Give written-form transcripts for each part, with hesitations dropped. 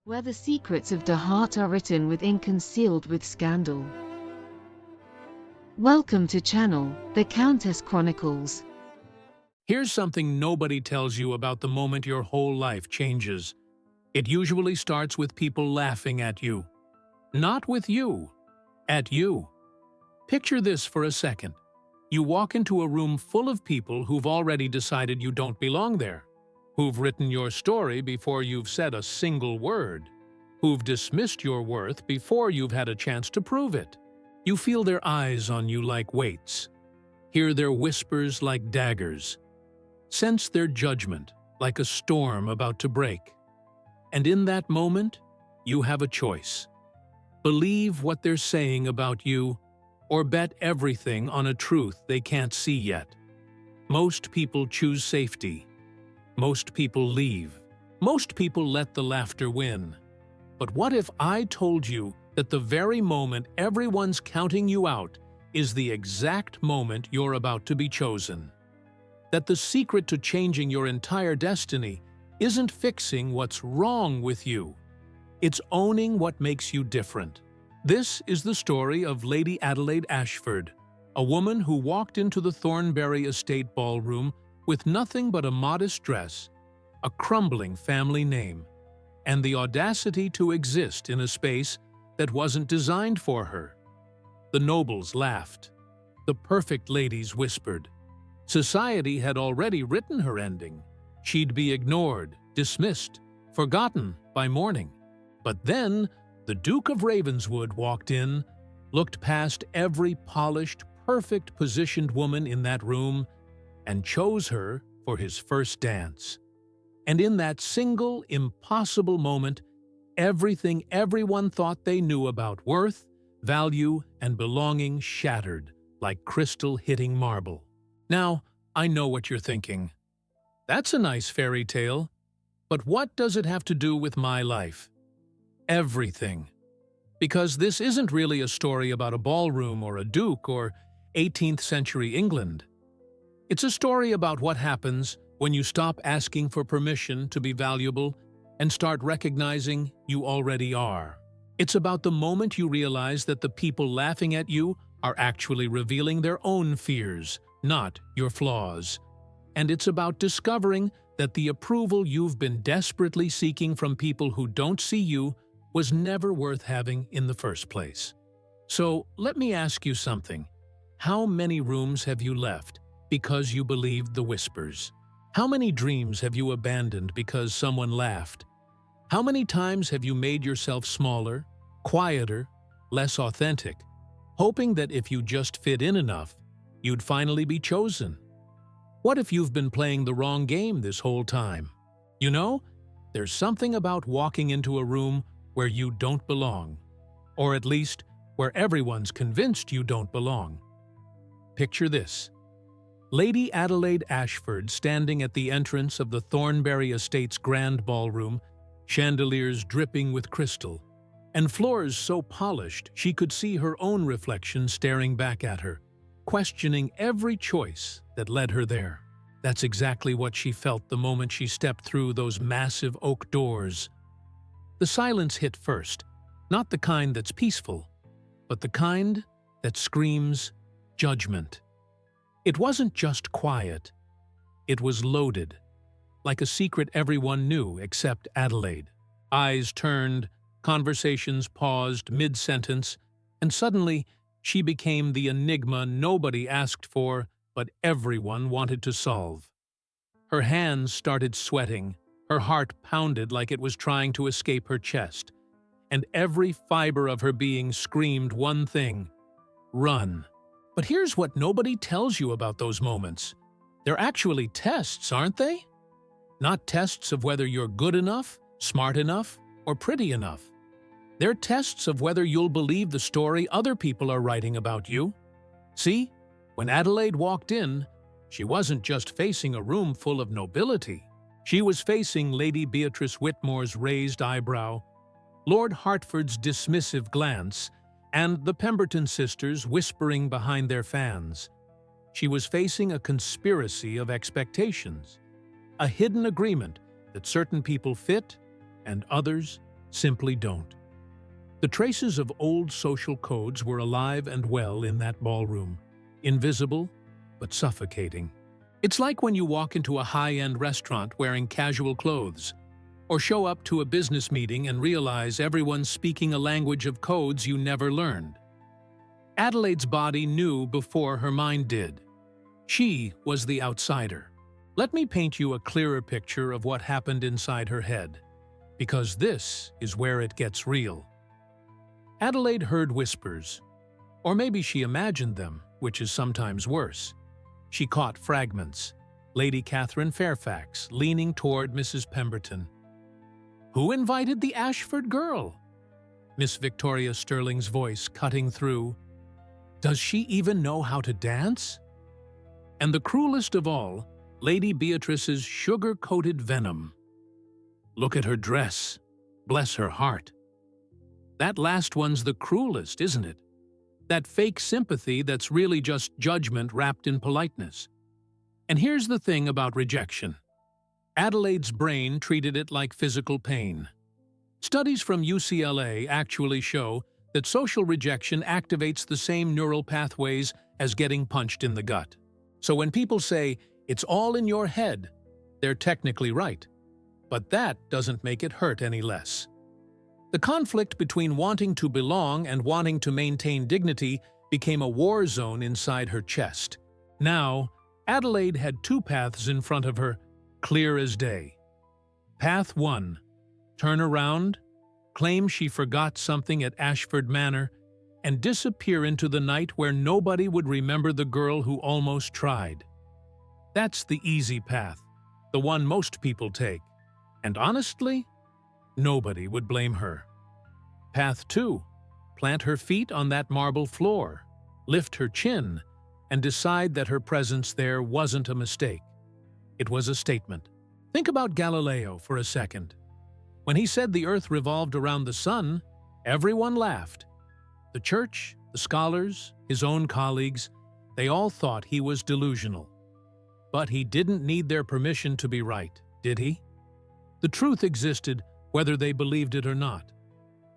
where the secrets of the heart are written with ink and sealed with scandal. Welcome to channel, The Countess Chronicles. Here's something nobody tells you about the moment your whole life changes. It usually starts with people laughing at you. Not with you, at you. Picture this for a second. You walk into a room full of people who've already decided you don't belong there, who've written your story before you've said a single word, who've dismissed your worth before you've had a chance to prove it. You feel their eyes on you like weights, hear their whispers like daggers, sense their judgment like a storm about to break. And in that moment, you have a choice. Believe what they're saying about you, or bet everything on a truth they can't see yet. Most people choose safety. Most people leave. Most people let the laughter win. But what if I told you that the very moment everyone's counting you out is the exact moment you're about to be chosen? That the secret to changing your entire destiny isn't fixing what's wrong with you. It's owning what makes you different. This is the story of Lady Adelaide Ashford, a woman who walked into the Thornbury Estate ballroom with nothing but a modest dress, a crumbling family name, and the audacity to exist in a space that wasn't designed for her. The nobles laughed. The perfect ladies whispered. Society had already written her ending. She'd be ignored, dismissed, forgotten by morning. But then, the Duke of Ravenswood walked in, looked past every polished, perfect-positioned woman in that room, and chose her for his first dance. And in that single, impossible moment, everything everyone thought they knew about worth, value, and belonging shattered like crystal hitting marble. Now, I know what you're thinking. That's a nice fairy tale, but what does it have to do with my life? Everything. Because this isn't really a story about a ballroom or a duke or 18th century England. It's a story about what happens when you stop asking for permission to be valuable and start recognizing you already are. It's about the moment you realize that the people laughing at you are actually revealing their own fears, not your flaws. And it's about discovering that the approval you've been desperately seeking from people who don't see you was never worth having in the first place. So let me ask you something. How many rooms have you left because you believed the whispers? How many dreams have you abandoned because someone laughed? How many times have you made yourself smaller, quieter, less authentic, hoping that if you just fit in enough, you'd finally be chosen? What if you've been playing the wrong game this whole time? You know, there's something about walking into a room where you don't belong, or at least where everyone's convinced you don't belong. Picture this. Lady Adelaide Ashford standing at the entrance of the Thornbury Estate's grand ballroom, chandeliers dripping with crystal, and floors so polished she could see her own reflection staring back at her, questioning every choice that led her there. That's exactly what she felt the moment she stepped through those massive oak doors. The silence hit first, not the kind that's peaceful, but the kind that screams judgment. It wasn't just quiet, it was loaded, like a secret everyone knew except Adelaide. Eyes turned, conversations paused mid-sentence, and suddenly she became the enigma nobody asked for, but everyone wanted to solve. Her hands started sweating, her heart pounded like it was trying to escape her chest, and every fiber of her being screamed one thing: run. But here's what nobody tells you about those moments. They're actually tests, aren't they? Not tests of whether you're good enough, smart enough, or pretty enough. They're tests of whether you'll believe the story other people are writing about you. See, when Adelaide walked in, she wasn't just facing a room full of nobility. She was facing Lady Beatrice Whitmore's raised eyebrow, Lord Hertford's dismissive glance, and the Pemberton sisters whispering behind their fans. She was facing a conspiracy of expectations, a hidden agreement that certain people fit and others simply don't. The traces of old social codes were alive and well in that ballroom, invisible but suffocating. It's like when you walk into a high-end restaurant wearing casual clothes, or show up to a business meeting and realize everyone's speaking a language of codes you never learned. Adelaide's body knew before her mind did. She was the outsider. Let me paint you a clearer picture of what happened inside her head, because this is where it gets real. Adelaide heard whispers, or maybe she imagined them, which is sometimes worse. She caught fragments. Lady Catherine Fairfax leaning toward Mrs. Pemberton. "Who invited the Ashford girl?" Miss Victoria Sterling's voice cutting through. "Does she even know how to dance?" And the cruelest of all, Lady Beatrice's sugar-coated venom. "Look at her dress. Bless her heart." That last one's the cruelest, isn't it? That fake sympathy that's really just judgment wrapped in politeness. And here's the thing about rejection. Adelaide's brain treated it like physical pain. Studies from UCLA actually show that social rejection activates the same neural pathways as getting punched in the gut. So when people say, "It's all in your head," they're technically right. But that doesn't make it hurt any less. The conflict between wanting to belong and wanting to maintain dignity became a war zone inside her chest. Now, Adelaide had two paths in front of her, clear as day. Path 1. Turn around, claim she forgot something at Ashford Manor, and disappear into the night where nobody would remember the girl who almost tried. That's the easy path, the one most people take. And honestly, nobody would blame her. Path 2. Plant her feet on that marble floor, lift her chin, and decide that her presence there wasn't a mistake. It was a statement. Think about Galileo for a second. When he said the earth revolved around the sun, everyone laughed. The church, the scholars, his own colleagues, they all thought he was delusional. But he didn't need their permission to be right, did he? The truth existed whether they believed it or not.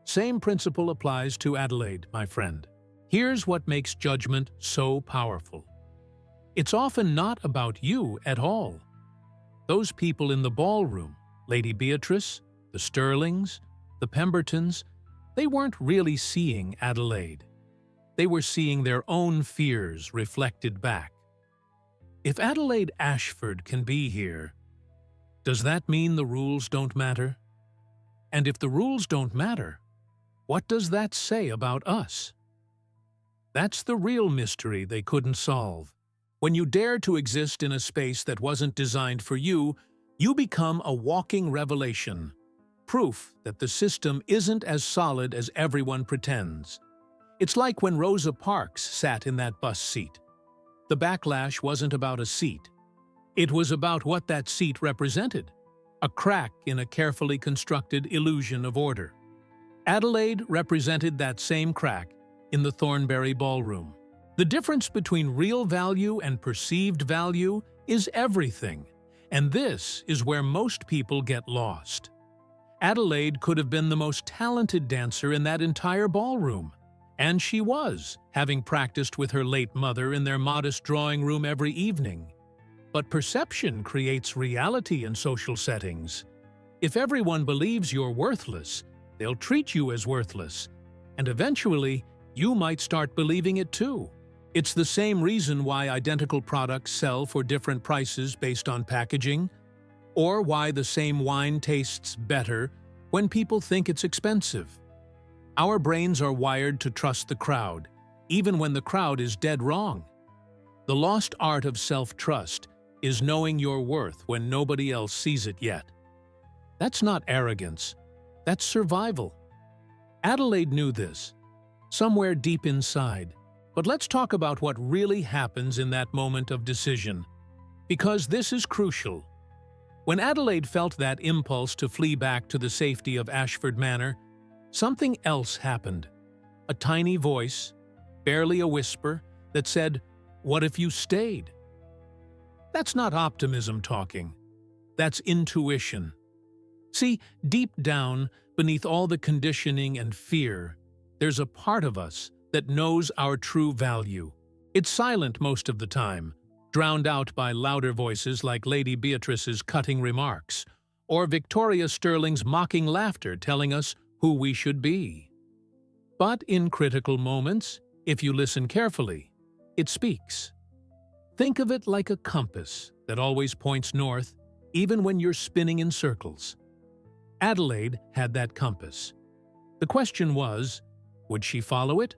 Same principle applies to Adelaide, my friend. Here's what makes judgment so powerful. It's often not about you at all. Those people in the ballroom, Lady Beatrice, the Sterlings, the Pembertons, they weren't really seeing Adelaide. They were seeing their own fears reflected back. If Adelaide Ashford can be here, does that mean the rules don't matter? And if the rules don't matter, what does that say about us? That's the real mystery they couldn't solve. When you dare to exist in a space that wasn't designed for you, you become a walking revelation, proof that the system isn't as solid as everyone pretends. It's like when Rosa Parks sat in that bus seat. The backlash wasn't about a seat. It was about what that seat represented, a crack in a carefully constructed illusion of order. Adelaide represented that same crack in the Thornbury Ballroom. The difference between real value and perceived value is everything, and this is where most people get lost. Adelaide could have been the most talented dancer in that entire ballroom, and she was, having practiced with her late mother in their modest drawing room every evening. But perception creates reality in social settings. If everyone believes you're worthless, they'll treat you as worthless, and eventually, you might start believing it too. It's the same reason why identical products sell for different prices based on packaging, or why the same wine tastes better when people think it's expensive. Our brains are wired to trust the crowd, even when the crowd is dead wrong. The lost art of self-trust is knowing your worth when nobody else sees it yet. That's not arrogance, that's survival. Adelaide knew this, somewhere deep inside. But let's talk about what really happens in that moment of decision, because this is crucial. When Adelaide felt that impulse to flee back to the safety of Ashford Manor, something else happened. A tiny voice, barely a whisper, that said, "What if you stayed?" That's not optimism talking. That's intuition. See, deep down, beneath all the conditioning and fear, there's a part of us that knows our true value. It's silent most of the time, drowned out by louder voices like Lady Beatrice's cutting remarks, or Victoria Sterling's mocking laughter telling us who we should be. But in critical moments, if you listen carefully, it speaks. Think of it like a compass that always points north, even when you're spinning in circles. Adelaide had that compass. The question was, would she follow it,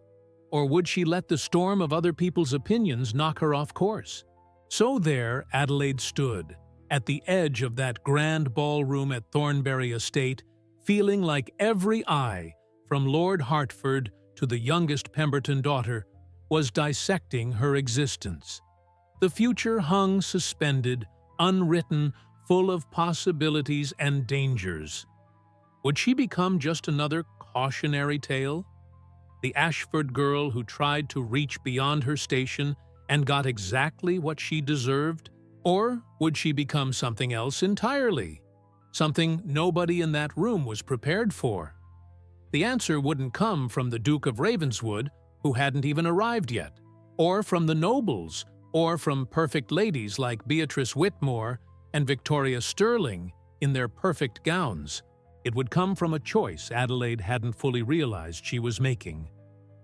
or would she let the storm of other people's opinions knock her off course? So there Adelaide stood, at the edge of that grand ballroom at Thornbury Estate, feeling like every eye, from Lord Hertford to the youngest Pemberton daughter, was dissecting her existence. The future hung suspended, unwritten, full of possibilities and dangers. Would she become just another cautionary tale? The Ashford girl who tried to reach beyond her station and got exactly what she deserved? Or would she become something else entirely? Something nobody in that room was prepared for? The answer wouldn't come from the Duke of Ravenswood, who hadn't even arrived yet, or from the nobles, or from perfect ladies like Beatrice Whitmore and Victoria Sterling in their perfect gowns. It would come from a choice Adelaide hadn't fully realized she was making,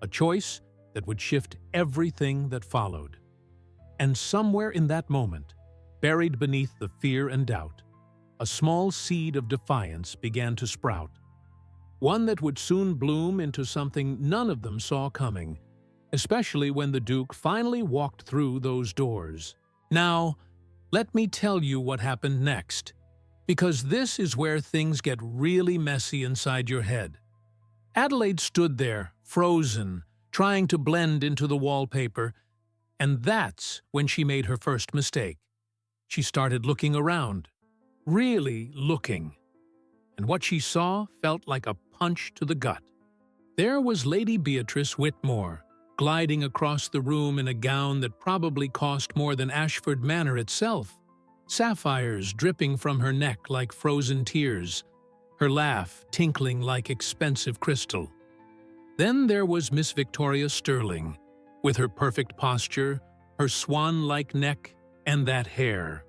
a choice that would shift everything that followed. And somewhere in that moment, buried beneath the fear and doubt, a small seed of defiance began to sprout, one that would soon bloom into something none of them saw coming, especially when the Duke finally walked through those doors. Now, let me tell you what happened next, because this is where things get really messy inside your head. Adelaide stood there, frozen, trying to blend into the wallpaper, and that's when she made her first mistake. She started looking around, really looking, and what she saw felt like a punch to the gut. There was Lady Beatrice Whitmore, gliding across the room in a gown that probably cost more than Ashford Manor itself, sapphires dripping from her neck like frozen tears, her laugh tinkling like expensive crystal. Then there was Miss Victoria Sterling, with her perfect posture, her swan-like neck, and that hair,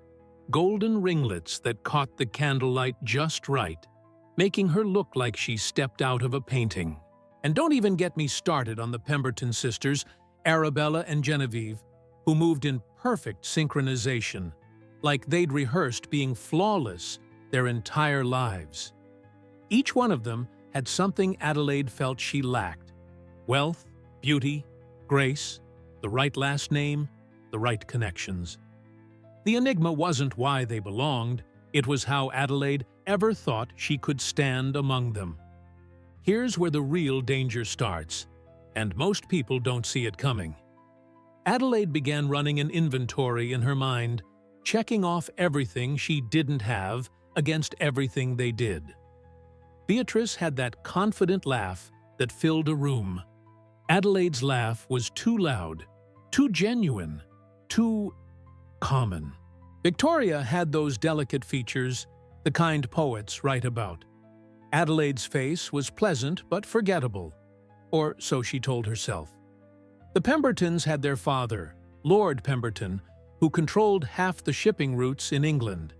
golden ringlets that caught the candlelight just right, making her look like she stepped out of a painting. And don't even get me started on the Pemberton sisters, Arabella and Genevieve, who moved in perfect synchronization, like they'd rehearsed being flawless their entire lives. Each one of them had something Adelaide felt she lacked: wealth, beauty, grace, the right last name, the right connections. The enigma wasn't why they belonged, it was how Adelaide ever thought she could stand among them. Here's where the real danger starts, and most people don't see it coming. Adelaide began running an inventory in her mind, checking off everything she didn't have against everything they did. Beatrice had that confident laugh that filled a room. Adelaide's laugh was too loud, too genuine, too common. Victoria had those delicate features, the kind poets write about. Adelaide's face was pleasant but forgettable, or so she told herself. The Pembertons had their father, Lord Pemberton, who controlled half the shipping routes in England.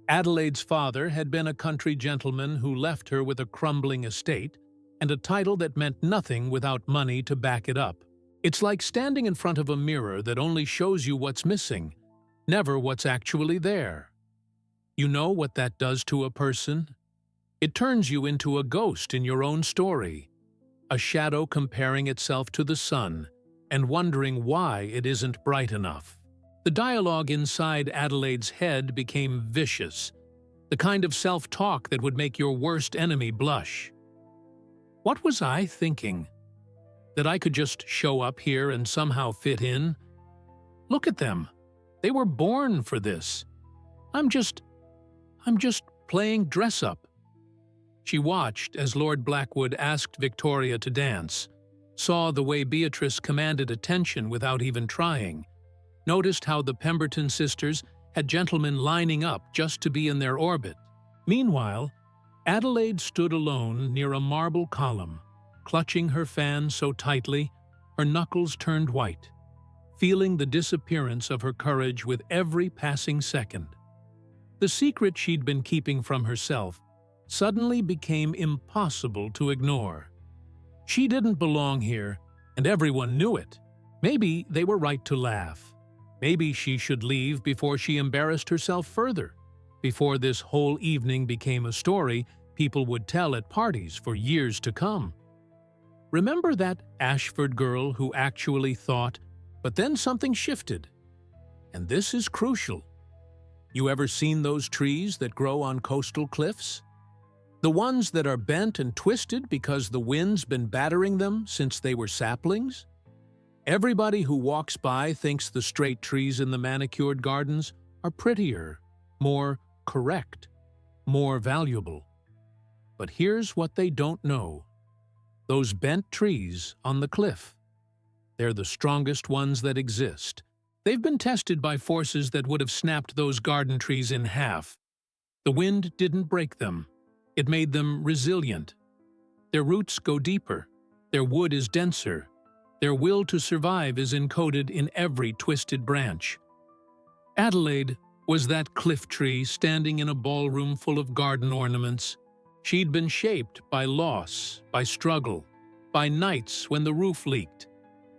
Adelaide's father had been a country gentleman who left her with a crumbling estate and a title that meant nothing without money to back it up. It's like standing in front of a mirror that only shows you what's missing, never what's actually there. You know what that does to a person? It turns you into a ghost in your own story, a shadow comparing itself to the sun and wondering why it isn't bright enough. The dialogue inside Adelaide's head became vicious, the kind of self-talk that would make your worst enemy blush. What was I thinking? That I could just show up here and somehow fit in? Look at them. They were born for this. I'm just playing dress-up. She watched as Lord Blackwood asked Victoria to dance, saw the way Beatrice commanded attention without even trying, noticed how the Pemberton sisters had gentlemen lining up just to be in their orbit. Meanwhile, Adelaide stood alone near a marble column, clutching her fan so tightly her knuckles turned white, feeling the disappearance of her courage with every passing second. The secret she'd been keeping from herself suddenly became impossible to ignore. She didn't belong here, and everyone knew it. Maybe they were right to laugh. Maybe she should leave before she embarrassed herself further, before this whole evening became a story people would tell at parties for years to come. Remember that Ashford girl who actually thought, but then something shifted? And this is crucial. You ever seen those trees that grow on coastal cliffs? The ones that are bent and twisted because the wind's been battering them since they were saplings? Everybody who walks by thinks the straight trees in the manicured gardens are prettier, more correct, more valuable. But here's what they don't know. Those bent trees on the cliff, they're the strongest ones that exist. They've been tested by forces that would have snapped those garden trees in half. The wind didn't break them. It made them resilient. Their roots go deeper. Their wood is denser. Their will to survive is encoded in every twisted branch. Adelaide was that cliff tree standing in a ballroom full of garden ornaments. She'd been shaped by loss, by struggle, by nights when the roof leaked,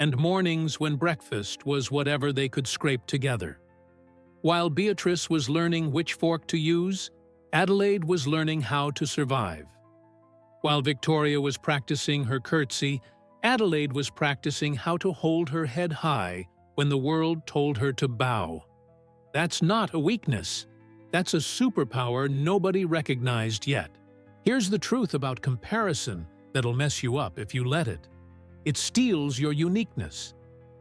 and mornings when breakfast was whatever they could scrape together. While Beatrice was learning which fork to use, Adelaide was learning how to survive. While Victoria was practicing her curtsy, Adelaide was practicing how to hold her head high when the world told her to bow. That's not a weakness. That's a superpower nobody recognized yet. Here's the truth about comparison that'll mess you up if you let it. It steals your uniqueness.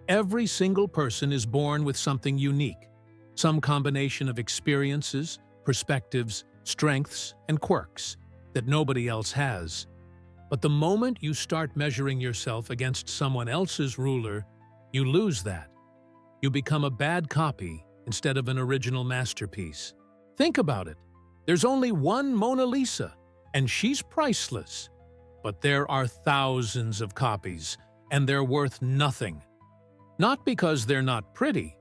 Every single person is born with something unique, some combination of experiences, perspectives, strengths, and quirks that nobody else has. But the moment you start measuring yourself against someone else's ruler, you lose that. You become a bad copy instead of an original masterpiece. Think about it. There's only one Mona Lisa, and she's priceless. But there are thousands of copies, and they're worth nothing. Not because they're not pretty,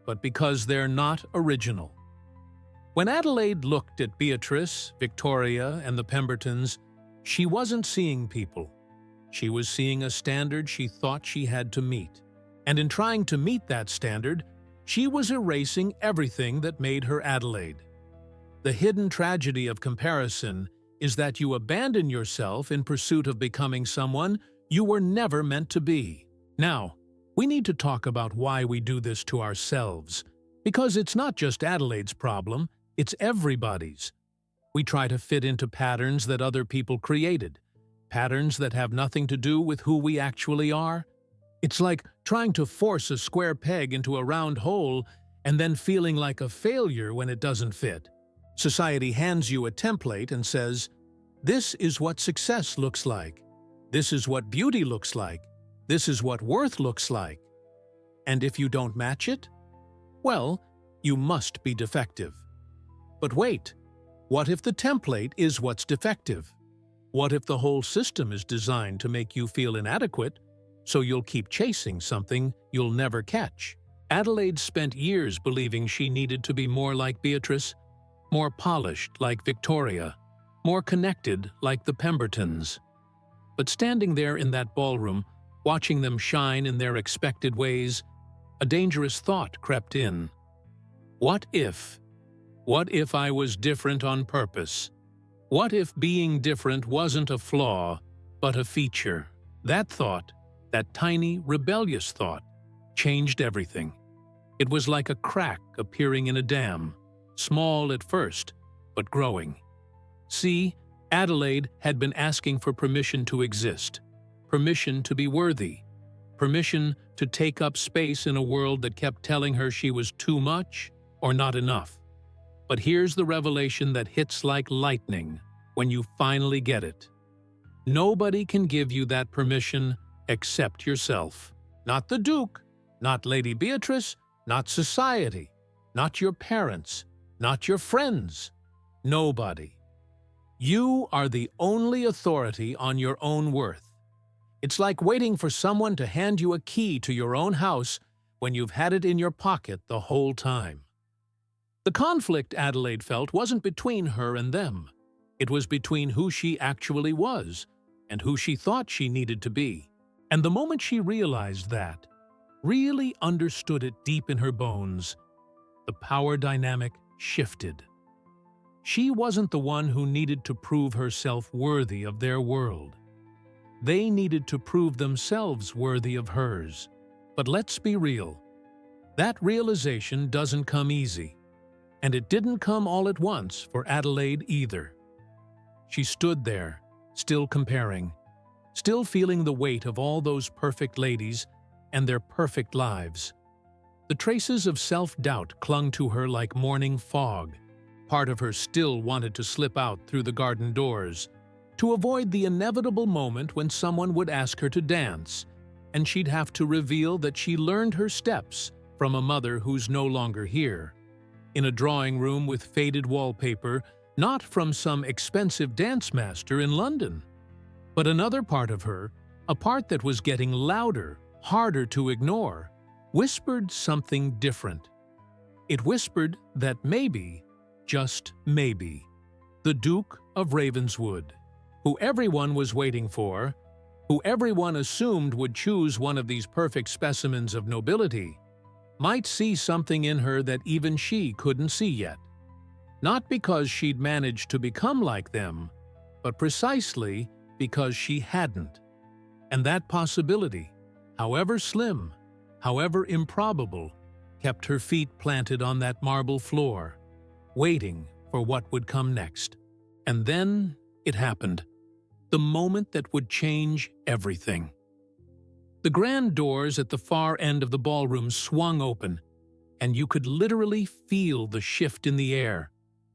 but because they're not original. When Adelaide looked at Beatrice, Victoria, and the Pembertons, she wasn't seeing people. She was seeing a standard she thought she had to meet. And in trying to meet that standard, she was erasing everything that made her Adelaide. The hidden tragedy of comparison is that you abandon yourself in pursuit of becoming someone you were never meant to be. Now, we need to talk about why we do this to ourselves, because it's not just Adelaide's problem, it's everybody's. We try to fit into patterns that other people created, patterns that have nothing to do with who we actually are. It's like trying to force a square peg into a round hole and then feeling like a failure when it doesn't fit. Society hands you a template and says, "This is what success looks like. This is what beauty looks like. This is what worth looks like." And if you don't match it, well, you must be defective. But wait, what if the template is what's defective? What if the whole system is designed to make you feel inadequate, so you'll keep chasing something you'll never catch? Adelaide spent years believing she needed to be more like Beatrice, more polished like Victoria, more connected like the Pembertons. But standing there in that ballroom, watching them shine in their expected ways, a dangerous thought crept in. What if? What if I was different on purpose? What if being different wasn't a flaw, but a feature? That thought, that tiny, rebellious thought, changed everything. It was like a crack appearing in a dam, small at first, but growing. See, Adelaide had been asking for permission to exist, permission to be worthy, permission to take up space in a world that kept telling her she was too much or not enough. But here's the revelation that hits like lightning when you finally get it. Nobody can give you that permission except yourself. Not the Duke, not Lady Beatrice, not society, not your parents, not your friends. Nobody. You are the only authority on your own worth. It's like waiting for someone to hand you a key to your own house when you've had it in your pocket the whole time. The conflict Adelaide felt wasn't between her and them. It was between who she actually was and who she thought she needed to be. And the moment she realized that, really understood it deep in her bones, the power dynamic shifted. She wasn't the one who needed to prove herself worthy of their world. They needed to prove themselves worthy of hers. But let's be real. That realization doesn't come easy. And it didn't come all at once for Adelaide either. She stood there, still comparing, still feeling the weight of all those perfect ladies and their perfect lives. The traces of self-doubt clung to her like morning fog. Part of her still wanted to slip out through the garden doors, to avoid the inevitable moment when someone would ask her to dance, and she'd have to reveal that she learned her steps from a mother who's no longer here. In a drawing room with faded wallpaper, not from some expensive dance master in London. But another part of her, a part that was getting louder, harder to ignore, whispered something different. It whispered that maybe, just maybe, the Duke of Ravenswood, who everyone was waiting for, who everyone assumed would choose one of these perfect specimens of nobility, might see something in her that even she couldn't see yet. Not because she'd managed to become like them, but precisely because she hadn't. And that possibility, however slim, however improbable, kept her feet planted on that marble floor, waiting for what would come next. And then it happened. The moment that would change everything. The grand doors at the far end of the ballroom swung open, and you could literally feel the shift in the air,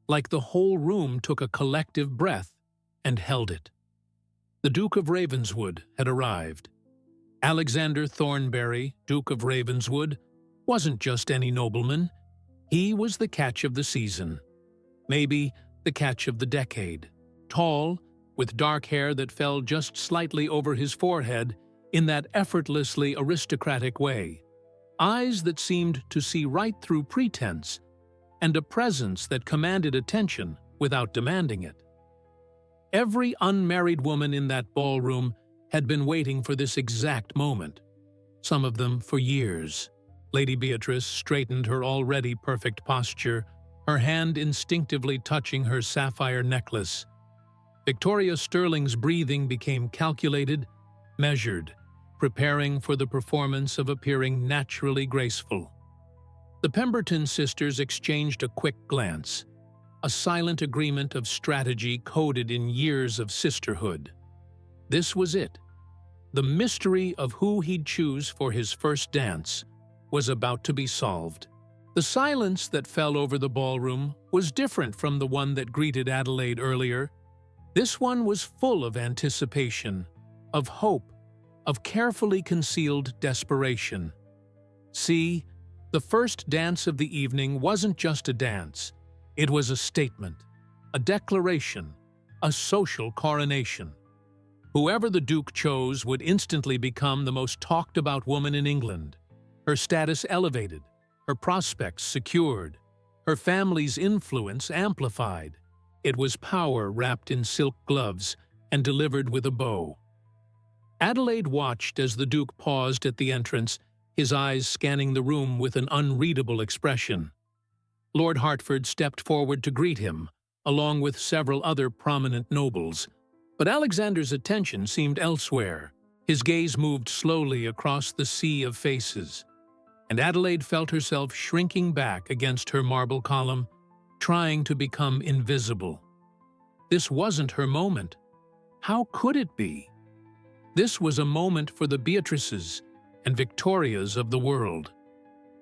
like the whole room took a collective breath and held it. The Duke of Ravenswood had arrived. Alexander Thornbury, Duke of Ravenswood, wasn't just any nobleman. He was the catch of the season. Maybe the catch of the decade. Tall, with dark hair that fell just slightly over his forehead in that effortlessly aristocratic way, eyes that seemed to see right through pretense, and a presence that commanded attention without demanding it. Every unmarried woman in that ballroom had been waiting for this exact moment, some of them for years. Lady Beatrice straightened her already perfect posture, her hand instinctively touching her sapphire necklace. Victoria Sterling's breathing became calculated, measured, preparing for the performance of appearing naturally graceful. The Pemberton sisters exchanged a quick glance, a silent agreement of strategy coded in years of sisterhood. This was it. The mystery of who he'd choose for his first dance was about to be solved. The silence that fell over the ballroom was different from the one that greeted Adelaide earlier. This one was full of anticipation, of hope, of carefully concealed desperation. See, the first dance of the evening wasn't just a dance. It was a statement, a declaration, a social coronation. Whoever the Duke chose would instantly become the most talked-about woman in England. Her status elevated, her prospects secured, her family's influence amplified. It was power wrapped in silk gloves and delivered with a bow. Adelaide watched as the Duke paused at the entrance, his eyes scanning the room with an unreadable expression. Lord Hertford stepped forward to greet him, along with several other prominent nobles. But Alexander's attention seemed elsewhere. His gaze moved slowly across the sea of faces, and Adelaide felt herself shrinking back against her marble column, trying to become invisible. This wasn't her moment. How could it be? This was a moment for the Beatrices and Victorias of the world,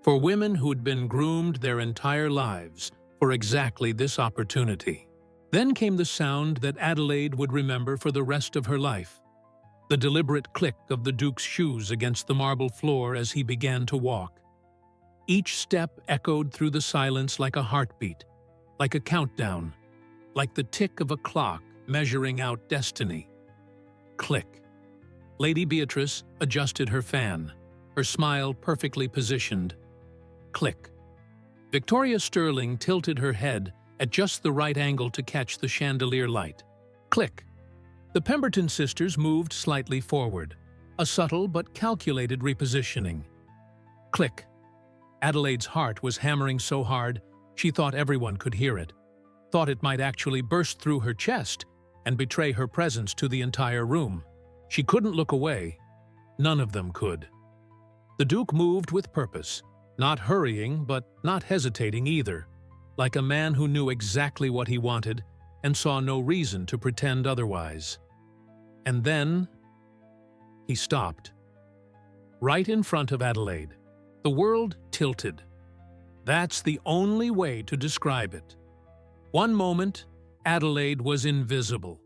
for women who'd been groomed their entire lives for exactly this opportunity. Then came the sound that Adelaide would remember for the rest of her life, the deliberate click of the Duke's shoes against the marble floor as he began to walk. Each step echoed through the silence like a heartbeat, like a countdown, like the tick of a clock measuring out destiny. Click. Lady Beatrice adjusted her fan, her smile perfectly positioned. Click. Victoria Sterling tilted her head at just the right angle to catch the chandelier light. Click. The Pemberton sisters moved slightly forward, a subtle but calculated repositioning. Click. Adelaide's heart was hammering so hard she thought everyone could hear it, thought it might actually burst through her chest and betray her presence to the entire room. She couldn't look away. None of them could. The Duke moved with purpose, not hurrying but not hesitating either, like a man who knew exactly what he wanted and saw no reason to pretend otherwise. And then he stopped. Right in front of Adelaide. The world tilted. That's the only way to describe it. One moment, Adelaide was invisible,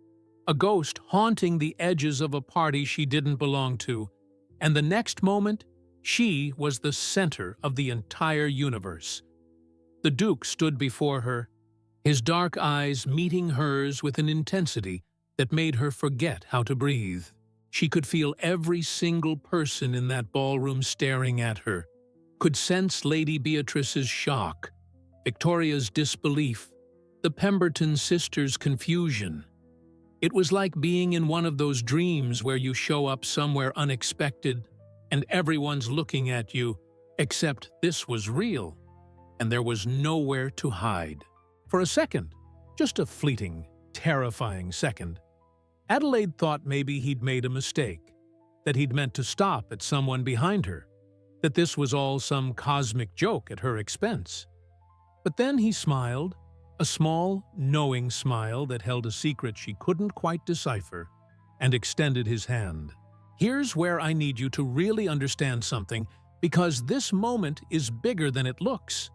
a ghost haunting the edges of a party she didn't belong to, and the next moment, she was the center of the entire universe. The Duke stood before her, his dark eyes meeting hers with an intensity that made her forget how to breathe. She could feel every single person in that ballroom staring at her, could sense Lady Beatrice's shock, Victoria's disbelief, the Pemberton sisters' confusion. It was like being in one of those dreams where you show up somewhere unexpected and everyone's looking at you, except this was real, and there was nowhere to hide. For a second, just a fleeting, terrifying second, Adelaide thought maybe he'd made a mistake, that he'd meant to stop at someone behind her, that this was all some cosmic joke at her expense. But then he smiled, a small, knowing smile that held a secret she couldn't quite decipher, and extended his hand. Here's where I need you to really understand something, because this moment is bigger than it looks.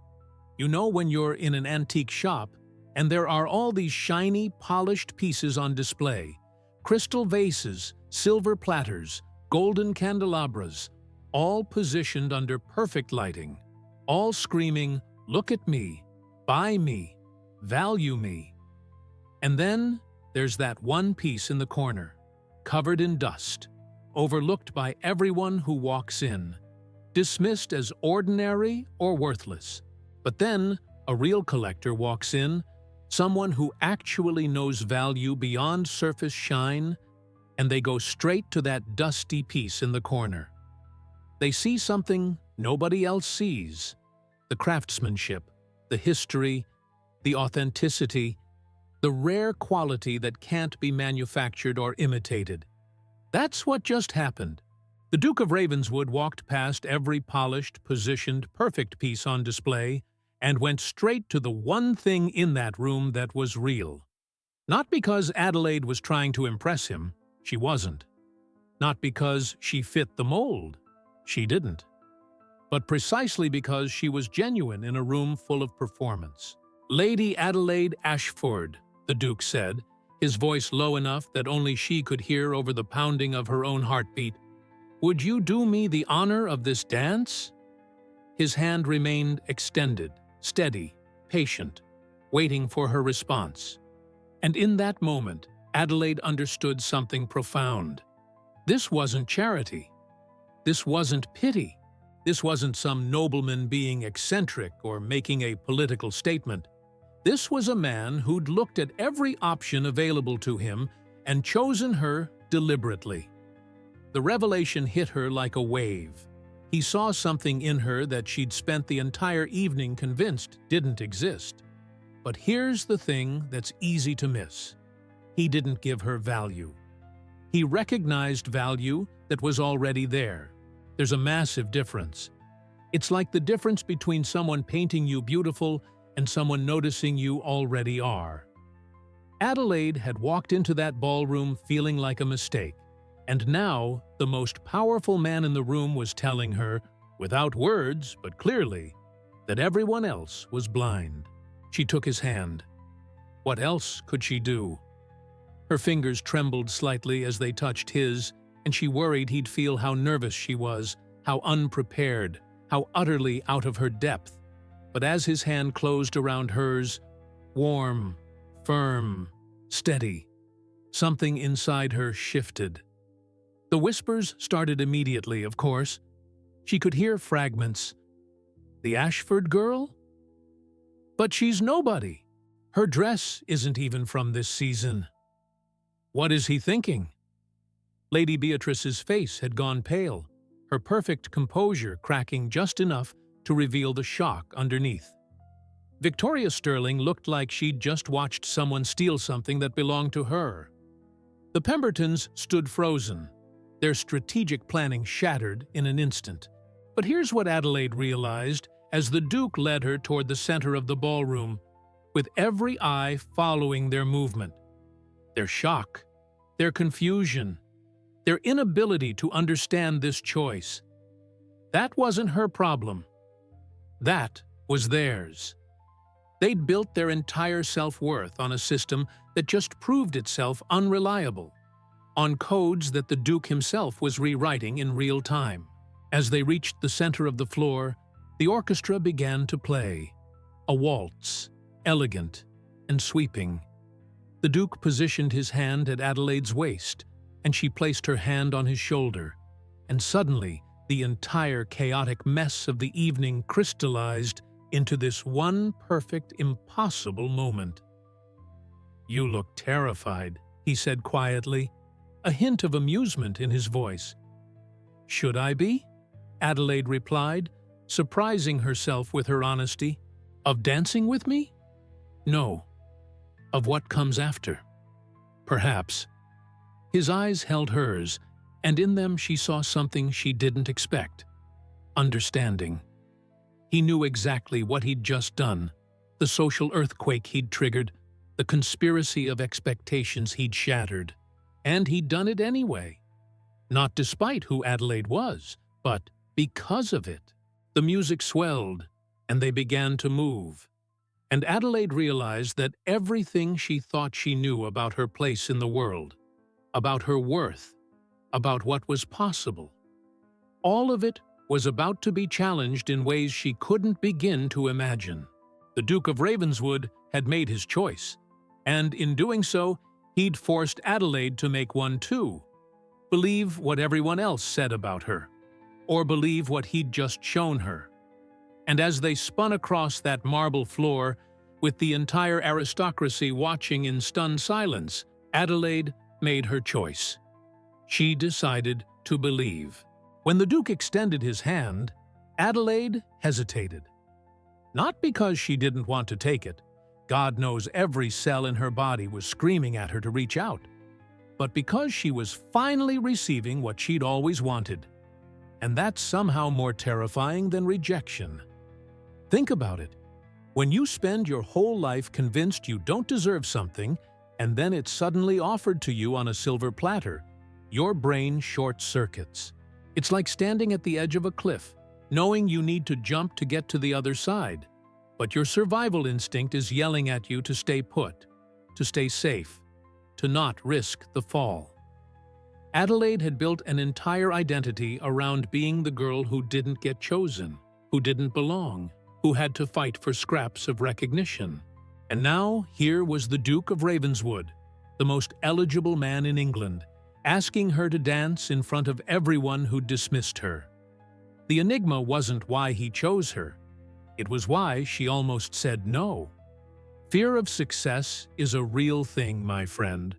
You know when you're in an antique shop, and there are all these shiny, polished pieces on display, crystal vases, silver platters, golden candelabras, all positioned under perfect lighting, all screaming, "Look at me, buy me, value me." And then there's that one piece in the corner, covered in dust, overlooked by everyone who walks in, dismissed as ordinary or worthless. But then a real collector walks in, someone who actually knows value beyond surface shine, and they go straight to that dusty piece in the corner. They see something nobody else sees: the craftsmanship, the history, the authenticity, the rare quality that can't be manufactured or imitated. That's what just happened. The Duke of Ravenswood walked past every polished, positioned, perfect piece on display and went straight to the one thing in that room that was real. Not because Adelaide was trying to impress him, she wasn't. Not because she fit the mold, she didn't. But precisely because she was genuine in a room full of performance. "Lady Adelaide Ashford," the Duke said, his voice low enough that only she could hear over the pounding of her own heartbeat, "would you do me the honor of this dance?" His hand remained extended, steady, patient, waiting for her response. And in that moment, Adelaide understood something profound. This wasn't charity. This wasn't pity. This wasn't some nobleman being eccentric or making a political statement. This was a man who'd looked at every option available to him and chosen her deliberately. The revelation hit her like a wave. He saw something in her that she'd spent the entire evening convinced didn't exist. But here's the thing that's easy to miss. He didn't give her value. He recognized value that was already there. There's a massive difference. It's like the difference between someone painting you beautiful and someone noticing you already are. Adelaide had walked into that ballroom feeling like a mistake, and now the most powerful man in the room was telling her, without words but clearly, that everyone else was blind. She took his hand. What else could she do? Her fingers trembled slightly as they touched his, and she worried he'd feel how nervous she was, how unprepared, how utterly out of her depth. But as his hand closed around hers, warm, firm, steady, Something inside her shifted. The whispers started immediately, of course. She could hear fragments. The Ashford girl? But she's nobody. Her dress isn't even from this season. What is he thinking? Lady Beatrice's face had gone pale, her perfect composure cracking just enough to reveal the shock underneath. Victoria Sterling looked like she'd just watched someone steal something that belonged to her. The Pembertons stood frozen, their strategic planning shattered in an instant. But here's what Adelaide realized as the Duke led her toward the center of the ballroom, with every eye following their movement. Their shock, their confusion, their inability to understand this choice. That wasn't her problem. That was theirs. They'd built their entire self-worth on a system that just proved itself unreliable, on codes that the Duke himself was rewriting in real time. As they reached the center of the floor, the orchestra began to play. A waltz, elegant and sweeping. The Duke positioned his hand at Adelaide's waist, and she placed her hand on his shoulder, and suddenly the entire chaotic mess of the evening crystallized into this one perfect, impossible moment. "You look terrified," he said quietly, a hint of amusement in his voice. "Should I be?" Adelaide replied, surprising herself with her honesty. "Of dancing with me? No. Of what comes after? Perhaps." His eyes held hers, and in them she saw something she didn't expect. Understanding. He knew exactly what he'd just done, the social earthquake he'd triggered, the conspiracy of expectations he'd shattered. And he'd done it anyway. Not despite who Adelaide was, but because of it. The music swelled, and they began to move. And Adelaide realized that everything she thought she knew about her place in the world, about her worth, about what was possible, all of it was about to be challenged in ways she couldn't begin to imagine. The Duke of Ravenswood had made his choice, and in doing so, he'd forced Adelaide to make one too. Believe what everyone else said about her, or believe what he'd just shown her. And as they spun across that marble floor, with the entire aristocracy watching in stunned silence, Adelaide made her choice. She decided to believe. When the Duke extended his hand, Adelaide hesitated. Not because she didn't want to take it. God knows every cell in her body was screaming at her to reach out. But because she was finally receiving what she'd always wanted. And that's somehow more terrifying than rejection. Think about it. When you spend your whole life convinced you don't deserve something, and then it's suddenly offered to you on a silver platter, your brain short-circuits. It's like standing at the edge of a cliff, knowing you need to jump to get to the other side. But your survival instinct is yelling at you to stay put, to stay safe, to not risk the fall. Adelaide had built an entire identity around being the girl who didn't get chosen, who didn't belong, who had to fight for scraps of recognition. And now here was the Duke of Ravenswood, the most eligible man in England, asking her to dance in front of everyone who dismissed her. The enigma wasn't why he chose her. It was why she almost said no. Fear of success is a real thing, my friend,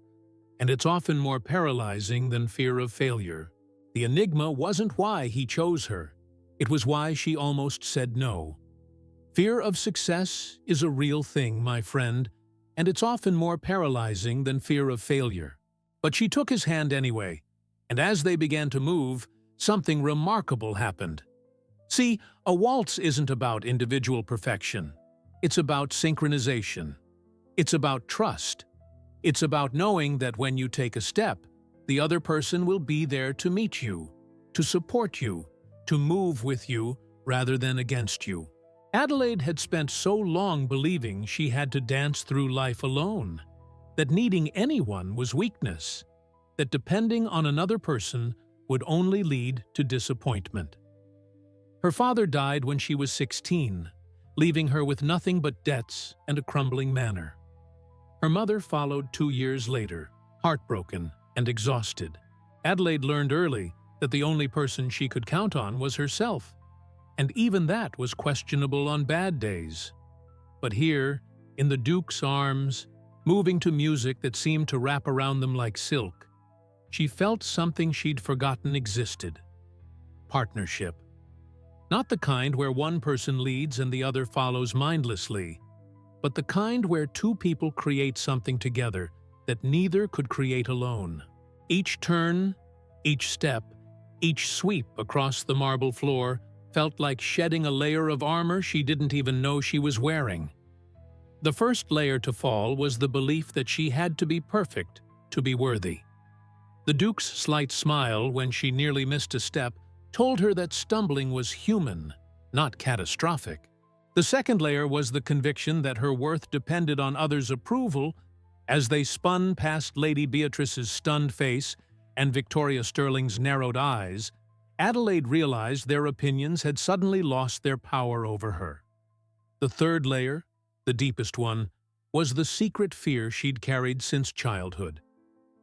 and it's often more paralyzing than fear of failure. The enigma wasn't why he chose her. It was why she almost said no. Fear of success is a real thing, my friend, and it's often more paralyzing than fear of failure. But she took his hand anyway, and as they began to move, something remarkable happened. See, a waltz isn't about individual perfection. It's about synchronization. It's about trust. It's about knowing that when you take a step, the other person will be there to meet you, to support you, to move with you rather than against you. Adelaide had spent so long believing she had to dance through life alone, that needing anyone was weakness, that depending on another person would only lead to disappointment. Her father died when she was 16, leaving her with nothing but debts and a crumbling manor. Her mother followed 2 years later, heartbroken and exhausted. Adelaide learned early that the only person she could count on was herself, and even that was questionable on bad days. But here, in the Duke's arms, moving to music that seemed to wrap around them like silk, she felt something she'd forgotten existed. Partnership. Not the kind where one person leads and the other follows mindlessly, but the kind where two people create something together that neither could create alone. Each turn, each step, each sweep across the marble floor felt like shedding a layer of armor she didn't even know she was wearing. The first layer to fall was the belief that she had to be perfect to be worthy. The Duke's slight smile when she nearly missed a step told her that stumbling was human, not catastrophic. The second layer was the conviction that her worth depended on others' approval. As they spun past Lady Beatrice's stunned face and Victoria Sterling's narrowed eyes, Adelaide realized their opinions had suddenly lost their power over her. The third layer, the deepest one, was the secret fear she'd carried since childhood,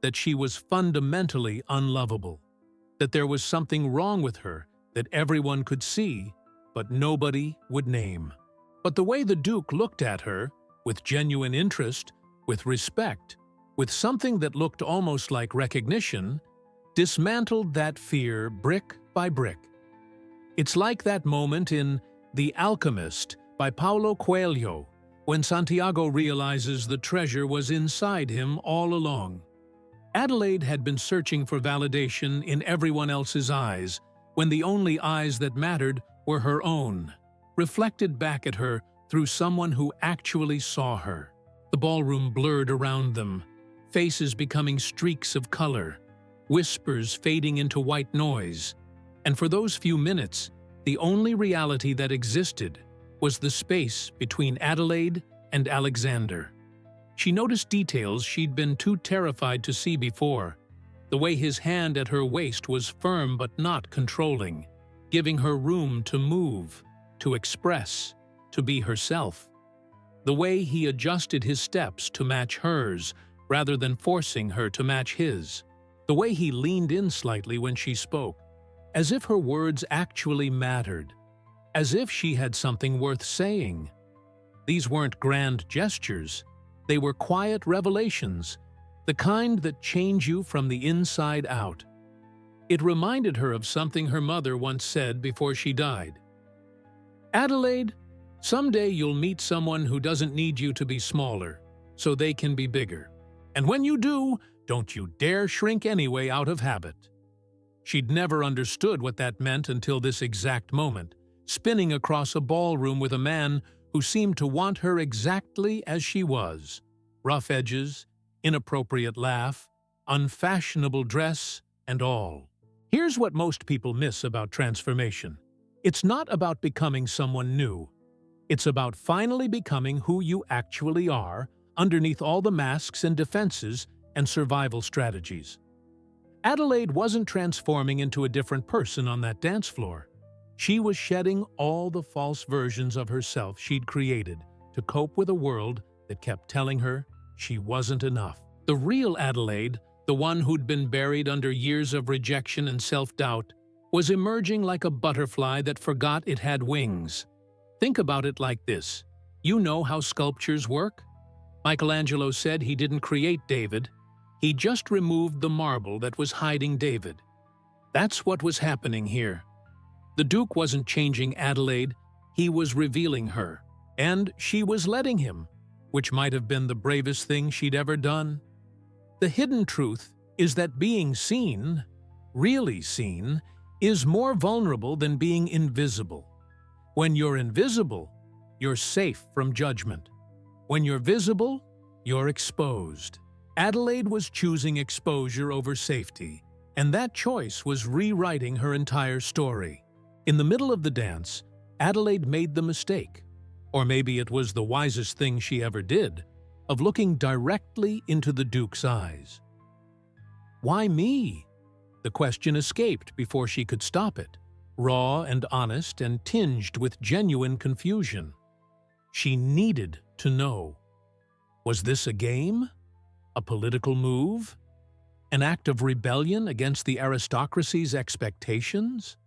that she was fundamentally unlovable, that there was something wrong with her that everyone could see, but nobody would name. But the way the Duke looked at her, with genuine interest, with respect, with something that looked almost like recognition, dismantled that fear brick by brick. It's like that moment in The Alchemist by Paulo Coelho, when Santiago realizes the treasure was inside him all along. Adelaide had been searching for validation in everyone else's eyes, when the only eyes that mattered were her own, reflected back at her through someone who actually saw her. The ballroom blurred around them, faces becoming streaks of color, whispers fading into white noise, and for those few minutes, the only reality that existed was the space between Adelaide and Alexander. She noticed details she'd been too terrified to see before. The way his hand at her waist was firm but not controlling, giving her room to move, to express, to be herself. The way he adjusted his steps to match hers rather than forcing her to match his. The way he leaned in slightly when she spoke, as if her words actually mattered, as if she had something worth saying. These weren't grand gestures. They were quiet revelations, the kind that change you from the inside out. It reminded her of something her mother once said before she died. "Adelaide, someday you'll meet someone who doesn't need you to be smaller, so they can be bigger. And when you do, don't you dare shrink anyway out of habit." She'd never understood what that meant until this exact moment, spinning across a ballroom with a man who seemed to want her exactly as she was. Rough edges, inappropriate laugh, unfashionable dress, and all. Here's what most people miss about transformation. It's not about becoming someone new. It's about finally becoming who you actually are, underneath all the masks and defenses and survival strategies. Adelaide wasn't transforming into a different person on that dance floor. She was shedding all the false versions of herself she'd created to cope with a world that kept telling her she wasn't enough. The real Adelaide, the one who'd been buried under years of rejection and self-doubt, was emerging like a butterfly that forgot it had wings. Think about it like this. You know how sculptures work? Michelangelo said he didn't create David. He just removed the marble that was hiding David. That's what was happening here. The Duke wasn't changing Adelaide, he was revealing her, and she was letting him, which might have been the bravest thing she'd ever done. The hidden truth is that being seen, really seen, is more vulnerable than being invisible. When you're invisible, you're safe from judgment. When you're visible, you're exposed. Adelaide was choosing exposure over safety, and that choice was rewriting her entire story. In the middle of the dance, Adelaide made the mistake, or maybe it was the wisest thing she ever did, of looking directly into the Duke's eyes. "Why me?" The question escaped before she could stop it, raw and honest and tinged with genuine confusion. She needed to know. Was this a game? A political move? An act of rebellion against the aristocracy's expectations?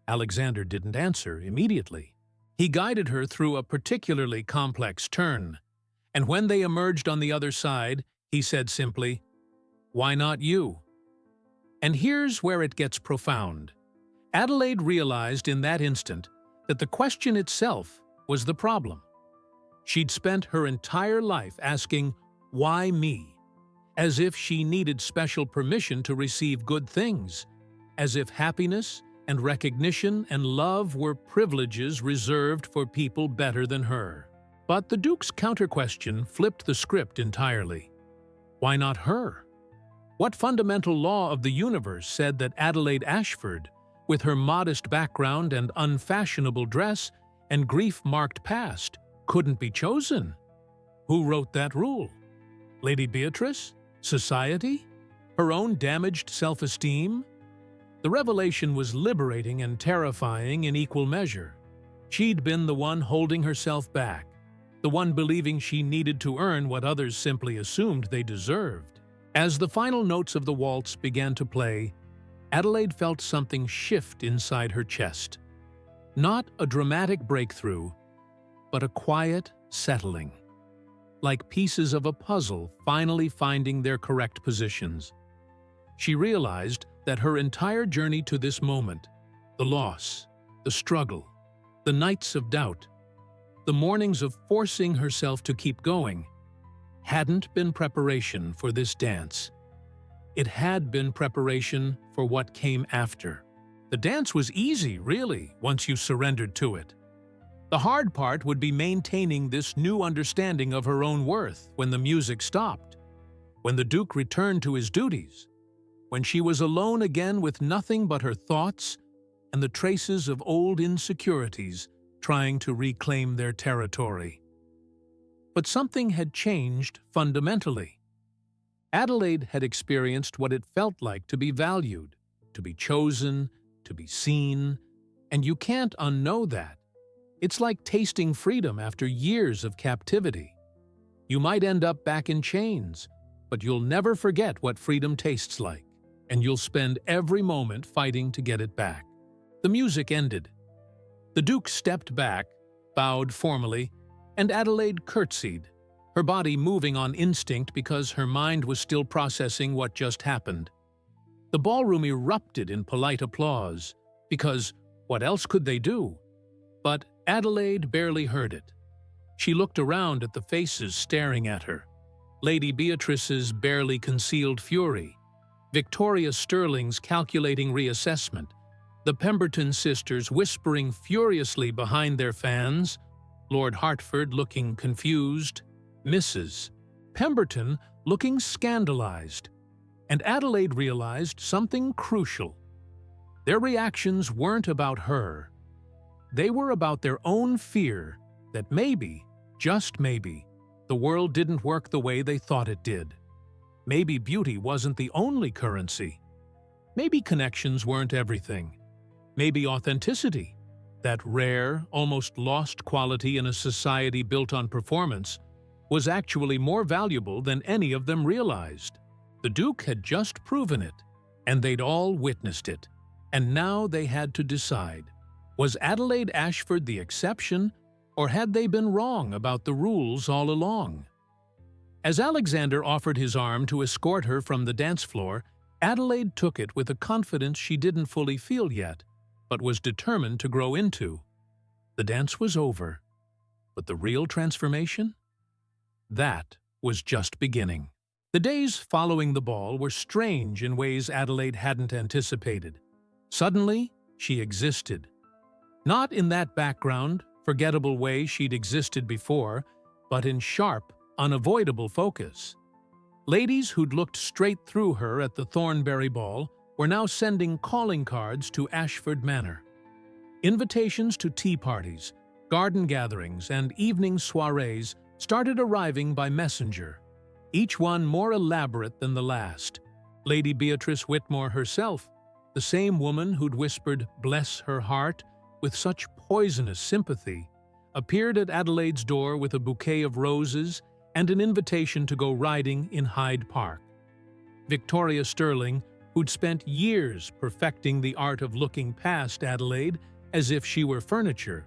Alexander didn't answer immediately. He guided her through a particularly complex turn, and when they emerged on the other side, he said simply, "Why not you?" And here's where it gets profound. Adelaide realized in that instant that the question itself was the problem. She'd spent her entire life asking, "Why me?" As if she needed special permission to receive good things, as if happiness and recognition and love were privileges reserved for people better than her. But the Duke's counter-question flipped the script entirely. Why not her? What fundamental law of the universe said that Adelaide Ashford, with her modest background and unfashionable dress and grief-marked past, couldn't be chosen? Who wrote that rule? Lady Beatrice? Society? Her own damaged self-esteem? The revelation was liberating and terrifying in equal measure. She'd been the one holding herself back, the one believing she needed to earn what others simply assumed they deserved. As the final notes of the waltz began to play, Adelaide felt something shift inside her chest. Not a dramatic breakthrough, but a quiet settling, like pieces of a puzzle finally finding their correct positions. She realized that her entire journey to this moment, the loss, the struggle, the nights of doubt, the mornings of forcing herself to keep going, hadn't been preparation for this dance. It had been preparation for what came after. The dance was easy, really, once you surrendered to it. The hard part would be maintaining this new understanding of her own worth when the music stopped, when the Duke returned to his duties, when she was alone again with nothing but her thoughts and the traces of old insecurities trying to reclaim their territory. But something had changed fundamentally. Adelaide had experienced what it felt like to be valued, to be chosen, to be seen, and you can't unknow that. It's like tasting freedom after years of captivity. You might end up back in chains, but you'll never forget what freedom tastes like, and you'll spend every moment fighting to get it back. The music ended. The Duke stepped back, bowed formally, and Adelaide curtsied, her body moving on instinct because her mind was still processing what just happened. The ballroom erupted in polite applause, because what else could they do? But Adelaide barely heard it. She looked around at the faces staring at her. Lady Beatrice's barely concealed fury, Victoria Sterling's calculating reassessment, the Pemberton sisters whispering furiously behind their fans, Lord Hertford looking confused, Mrs. Pemberton looking scandalized, and Adelaide realized something crucial. Their reactions weren't about her. They were about their own fear that maybe, just maybe, the world didn't work the way they thought it did. Maybe beauty wasn't the only currency. Maybe connections weren't everything. Maybe authenticity, that rare, almost lost quality in a society built on performance, was actually more valuable than any of them realized. The Duke had just proven it, and they'd all witnessed it. And now they had to decide. Was Adelaide Ashford the exception, or had they been wrong about the rules all along? As Alexander offered his arm to escort her from the dance floor, Adelaide took it with a confidence she didn't fully feel yet, but was determined to grow into. The dance was over, but the real transformation? That was just beginning. The days following the ball were strange in ways Adelaide hadn't anticipated. Suddenly, she existed. Not in that background, forgettable way she'd existed before, but in sharp, unavoidable focus. Ladies who'd looked straight through her at the Thornbury Ball were now sending calling cards to Ashford Manor. Invitations to tea parties, garden gatherings, and evening soirees started arriving by messenger, each one more elaborate than the last. Lady Beatrice Whitmore herself, the same woman who'd whispered, "Bless her heart," with such poisonous sympathy, appeared at Adelaide's door with a bouquet of roses and an invitation to go riding in Hyde Park. Victoria Sterling, who'd spent years perfecting the art of looking past Adelaide as if she were furniture,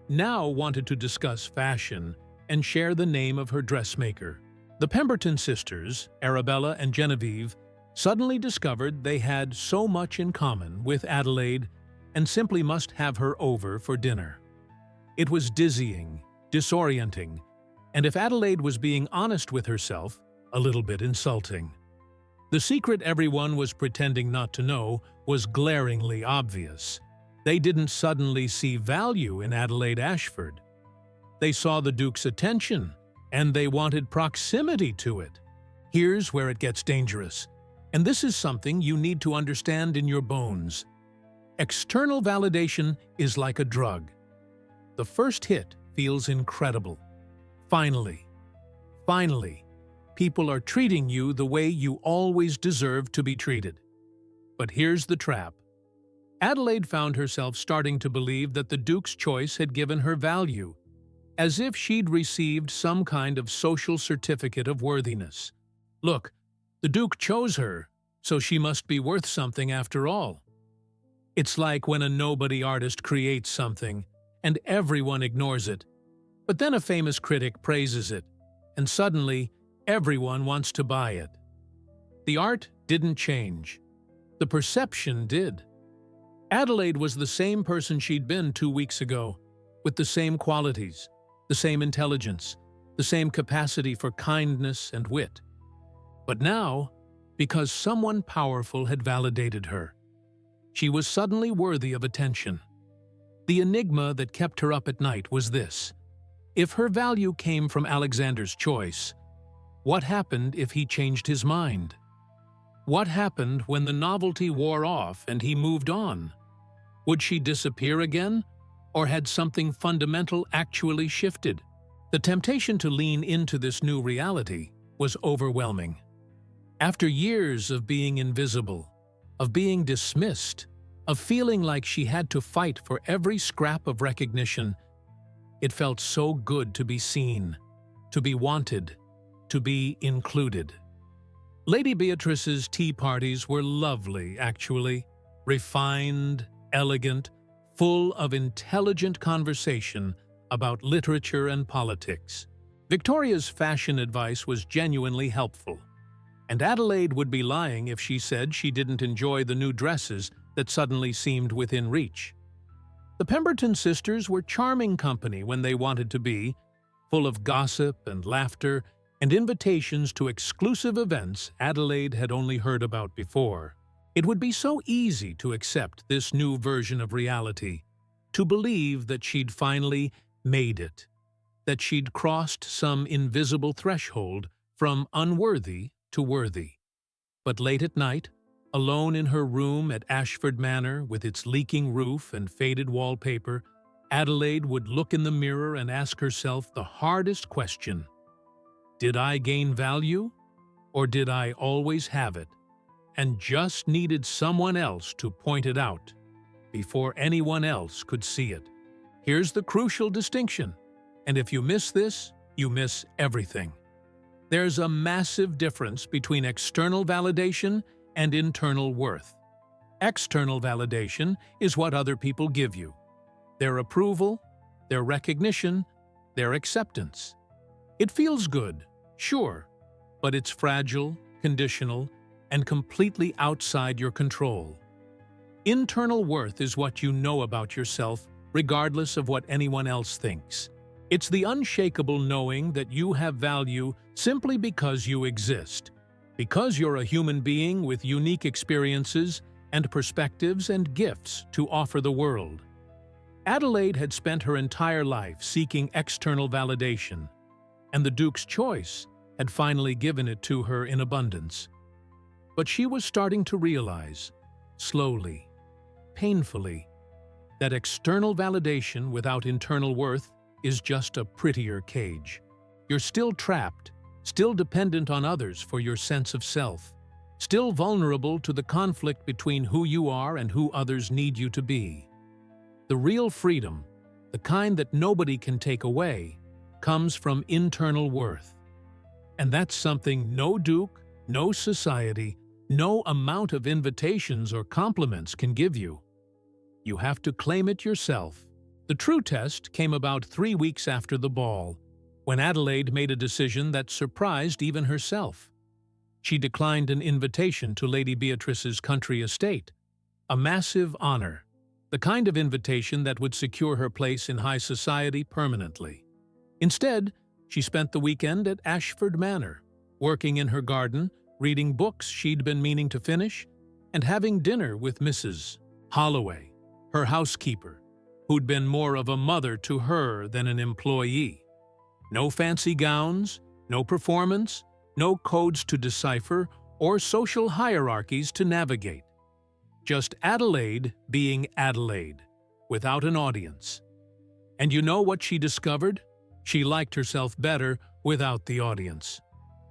now wanted to discuss fashion and share the name of her dressmaker. The Pemberton sisters, Arabella and Genevieve, suddenly discovered they had so much in common with Adelaide and simply must have her over for dinner. It was dizzying, disorienting, and if Adelaide was being honest with herself, a little bit insulting. The secret everyone was pretending not to know was glaringly obvious. They didn't suddenly see value in Adelaide Ashford. They saw the Duke's attention, and they wanted proximity to it. Here's where it gets dangerous, and this is something you need to understand in your bones. External validation is like a drug. The first hit feels incredible. Finally, people are treating you the way you always deserve to be treated. But here's the trap. Adelaide found herself starting to believe that the Duke's choice had given her value, as if she'd received some kind of social certificate of worthiness. Look, the Duke chose her, so she must be worth something after all. It's like when a nobody artist creates something, and everyone ignores it. But then a famous critic praises it, and suddenly everyone wants to buy it. The art didn't change. The perception did. Adelaide was the same person she'd been 2 weeks ago, with the same qualities, the same intelligence, the same capacity for kindness and wit. But now, because someone powerful had validated her, she was suddenly worthy of attention. The enigma that kept her up at night was this: if her value came from Alexander's choice, what happened if he changed his mind? What happened when the novelty wore off and he moved on? Would she disappear again, or had something fundamental actually shifted? The temptation to lean into this new reality was overwhelming. After years of being invisible, of being dismissed, of feeling like she had to fight for every scrap of recognition, it felt so good to be seen, to be wanted, to be included. Lady Beatrice's tea parties were lovely, actually, refined, elegant, full of intelligent conversation about literature and politics. Victoria's fashion advice was genuinely helpful, and Adelaide would be lying if she said she didn't enjoy the new dresses that suddenly seemed within reach. The Pemberton sisters were charming company when they wanted to be, full of gossip and laughter and invitations to exclusive events Adelaide had only heard about before. It would be so easy to accept this new version of reality, to believe that she'd finally made it, that she'd crossed some invisible threshold from unworthy to worthy. But late at night, alone in her room at Ashford Manor with its leaking roof and faded wallpaper, Adelaide would look in the mirror and ask herself the hardest question: did I gain value, or did I always have it, and just needed someone else to point it out before anyone else could see it? Here's the crucial distinction, and if you miss this, you miss everything. There's a massive difference between external validation and internal worth. External validation is what other people give you: their approval, their recognition, their acceptance. It feels good, sure, but it's fragile, conditional, and completely outside your control. Internal worth is what you know about yourself, regardless of what anyone else thinks. It's the unshakable knowing that you have value simply because you exist, because you're a human being with unique experiences and perspectives and gifts to offer the world. Adelaide had spent her entire life seeking external validation, and the Duke's choice had finally given it to her in abundance. But she was starting to realize, slowly, painfully, that external validation without internal worth is just a prettier cage. You're still trapped, still dependent on others for your sense of self, still vulnerable to the conflict between who you are and who others need you to be. The real freedom, the kind that nobody can take away, comes from internal worth. And that's something no Duke, no society, no amount of invitations or compliments can give you. You have to claim it yourself. The true test came about 3 weeks after the ball, when Adelaide made a decision that surprised even herself. She declined an invitation to Lady Beatrice's country estate, a massive honor, the kind of invitation that would secure her place in high society permanently. Instead, she spent the weekend at Ashford Manor, working in her garden, reading books she'd been meaning to finish, and having dinner with Mrs. Holloway, her housekeeper, who'd been more of a mother to her than an employee. No fancy gowns, no performance, no codes to decipher, or social hierarchies to navigate. Just Adelaide being Adelaide, without an audience. And you know what she discovered? She liked herself better without the audience.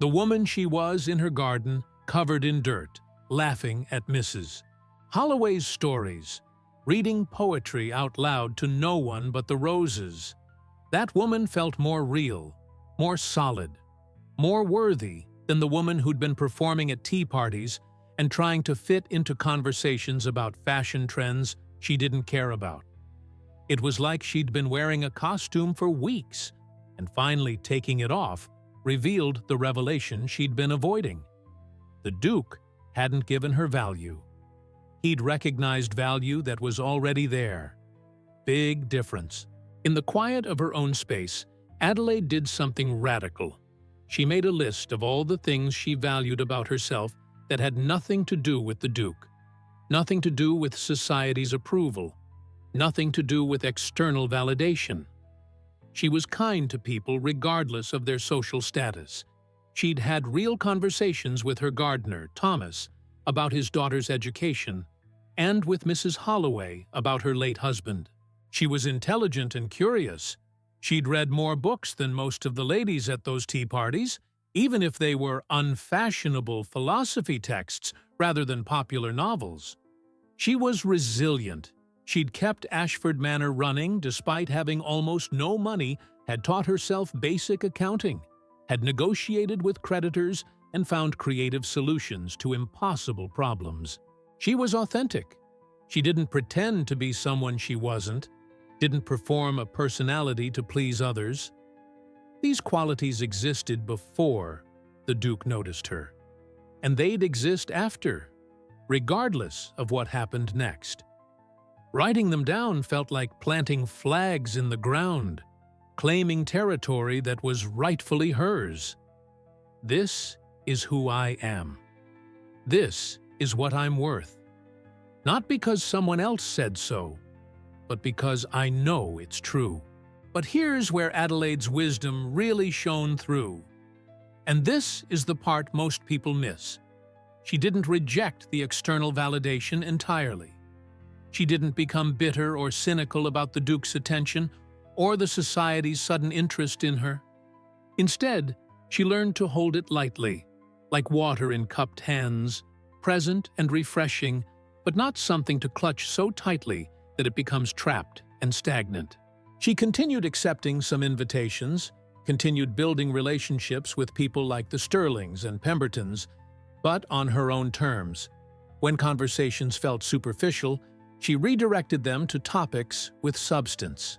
The woman she was in her garden, covered in dirt, laughing at Mrs. Holloway's stories, reading poetry out loud to no one but the roses. That woman felt more real, more solid, more worthy than the woman who'd been performing at tea parties and trying to fit into conversations about fashion trends she didn't care about. It was like she'd been wearing a costume for weeks, and finally taking it off revealed the revelation she'd been avoiding. The Duke hadn't given her value. He'd recognized value that was already there. Big difference. In the quiet of her own space, Adelaide did something radical. She made a list of all the things she valued about herself that had nothing to do with the Duke, nothing to do with society's approval, nothing to do with external validation. She was kind to people regardless of their social status. She'd had real conversations with her gardener, Thomas, about his daughter's education, and with Mrs. Holloway about her late husband. She was intelligent and curious. She'd read more books than most of the ladies at those tea parties, even if they were unfashionable philosophy texts rather than popular novels. She was resilient. She'd kept Ashford Manor running despite having almost no money, had taught herself basic accounting, had negotiated with creditors, and found creative solutions to impossible problems. She was authentic. She didn't pretend to be someone she wasn't, didn't perform a personality to please others. These qualities existed before the Duke noticed her, and they'd exist after, regardless of what happened next. Writing them down felt like planting flags in the ground, claiming territory that was rightfully hers. This is who I am. This is what I'm worth. Not because someone else said so, but because I know it's true. But here's where Adelaide's wisdom really shone through. And this is the part most people miss. She didn't reject the external validation entirely. She didn't become bitter or cynical about the Duke's attention or the society's sudden interest in her. Instead, she learned to hold it lightly, like water in cupped hands, present and refreshing, but not something to clutch so tightly that it becomes trapped and stagnant. She continued accepting some invitations, continued building relationships with people like the Sterlings and Pembertons, but on her own terms. When conversations felt superficial, she redirected them to topics with substance.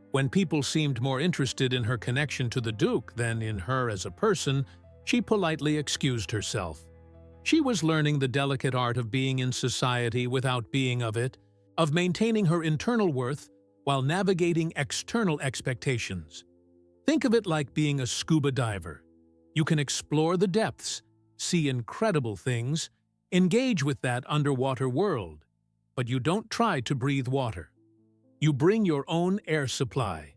When people seemed more interested in her connection to the Duke than in her as a person, she politely excused herself. She was learning the delicate art of being in society without being of it, of maintaining her internal worth while navigating external expectations. Think of it like being a scuba diver. You can explore the depths, see incredible things, engage with that underwater world, but you don't try to breathe water. You bring your own air supply.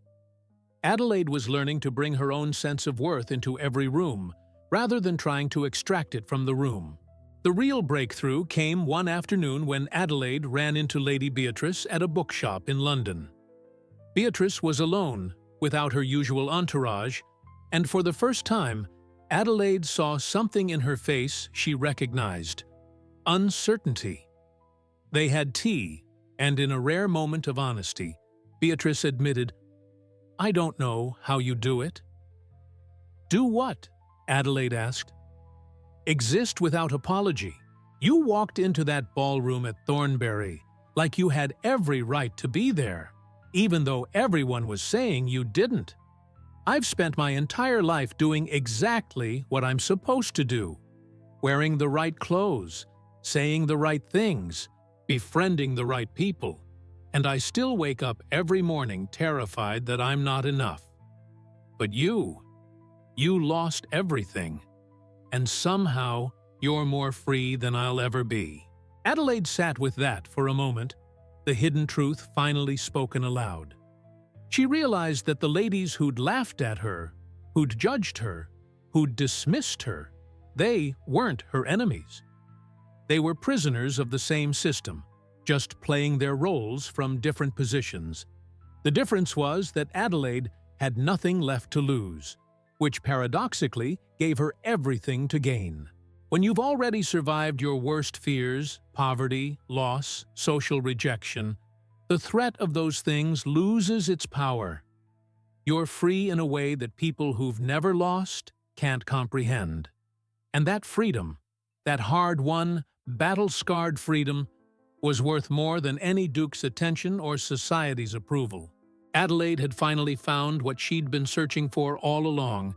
Adelaide was learning to bring her own sense of worth into every room, rather than trying to extract it from the room. The real breakthrough came one afternoon when Adelaide ran into Lady Beatrice at a bookshop in London. Beatrice was alone, without her usual entourage, and for the first time, Adelaide saw something in her face she recognized: uncertainty. They had tea, and in a rare moment of honesty, Beatrice admitted, "I don't know how you do it." "Do what?" Adelaide asked. "Exist without apology. You walked into that ballroom at Thornbury like you had every right to be there, even though everyone was saying you didn't. I've spent my entire life doing exactly what I'm supposed to do, wearing the right clothes, saying the right things, befriending the right people, and I still wake up every morning terrified that I'm not enough. But you lost everything, and somehow you're more free than I'll ever be." Adelaide sat with that for a moment, the hidden truth finally spoken aloud. She realized that the ladies who'd laughed at her, who'd judged her, who'd dismissed her, they weren't her enemies. They were prisoners of the same system, just playing their roles from different positions. The difference was that Adelaide had nothing left to lose, which paradoxically gave her everything to gain. When you've already survived your worst fears, poverty, loss, social rejection, the threat of those things loses its power. You're free in a way that people who've never lost can't comprehend. And that freedom, that hard-won, battle-scarred freedom, was worth more than any duke's attention or society's approval. Adelaide had finally found what she'd been searching for all along,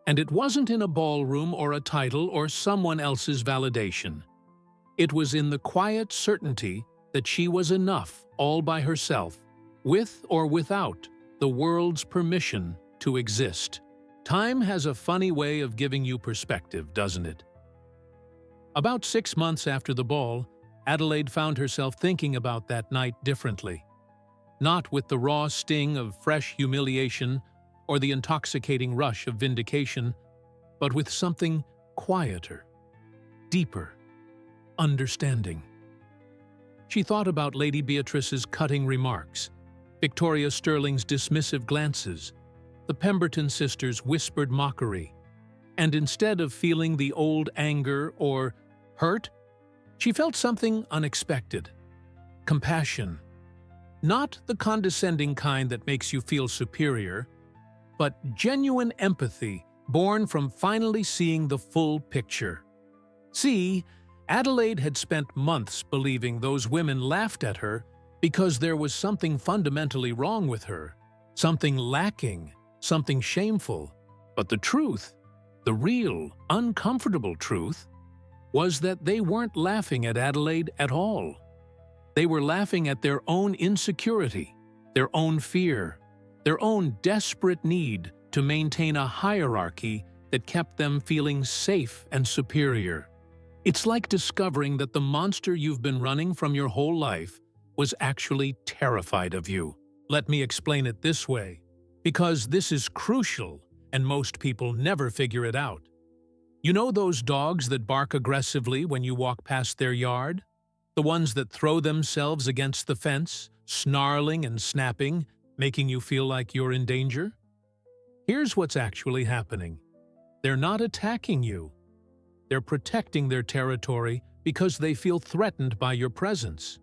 and it wasn't in a ballroom or a title or someone else's validation. It was in the quiet certainty that she was enough all by herself, with or without the world's permission to exist. Time has a funny way of giving you perspective, doesn't it? About 6 months after the ball, Adelaide found herself thinking about that night differently. Not with the raw sting of fresh humiliation or the intoxicating rush of vindication, but with something quieter, deeper, understanding. She thought about Lady Beatrice's cutting remarks, Victoria Sterling's dismissive glances, the Pemberton sisters' whispered mockery, and instead of feeling the old anger or hurt, she felt something unexpected: compassion. Not the condescending kind that makes you feel superior, but genuine empathy born from finally seeing the full picture. See, Adelaide had spent months believing those women laughed at her because there was something fundamentally wrong with her, something lacking, something shameful. But the truth, the real, uncomfortable truth, was that they weren't laughing at Adelaide at all. They were laughing at their own insecurity, their own fear, their own desperate need to maintain a hierarchy that kept them feeling safe and superior. It's like discovering that the monster you've been running from your whole life was actually terrified of you. Let me explain it this way, because this is crucial and most people never figure it out. You know those dogs that bark aggressively when you walk past their yard? The ones that throw themselves against the fence, snarling and snapping, making you feel like you're in danger? Here's what's actually happening. They're not attacking you. They're protecting their territory because they feel threatened by your presence.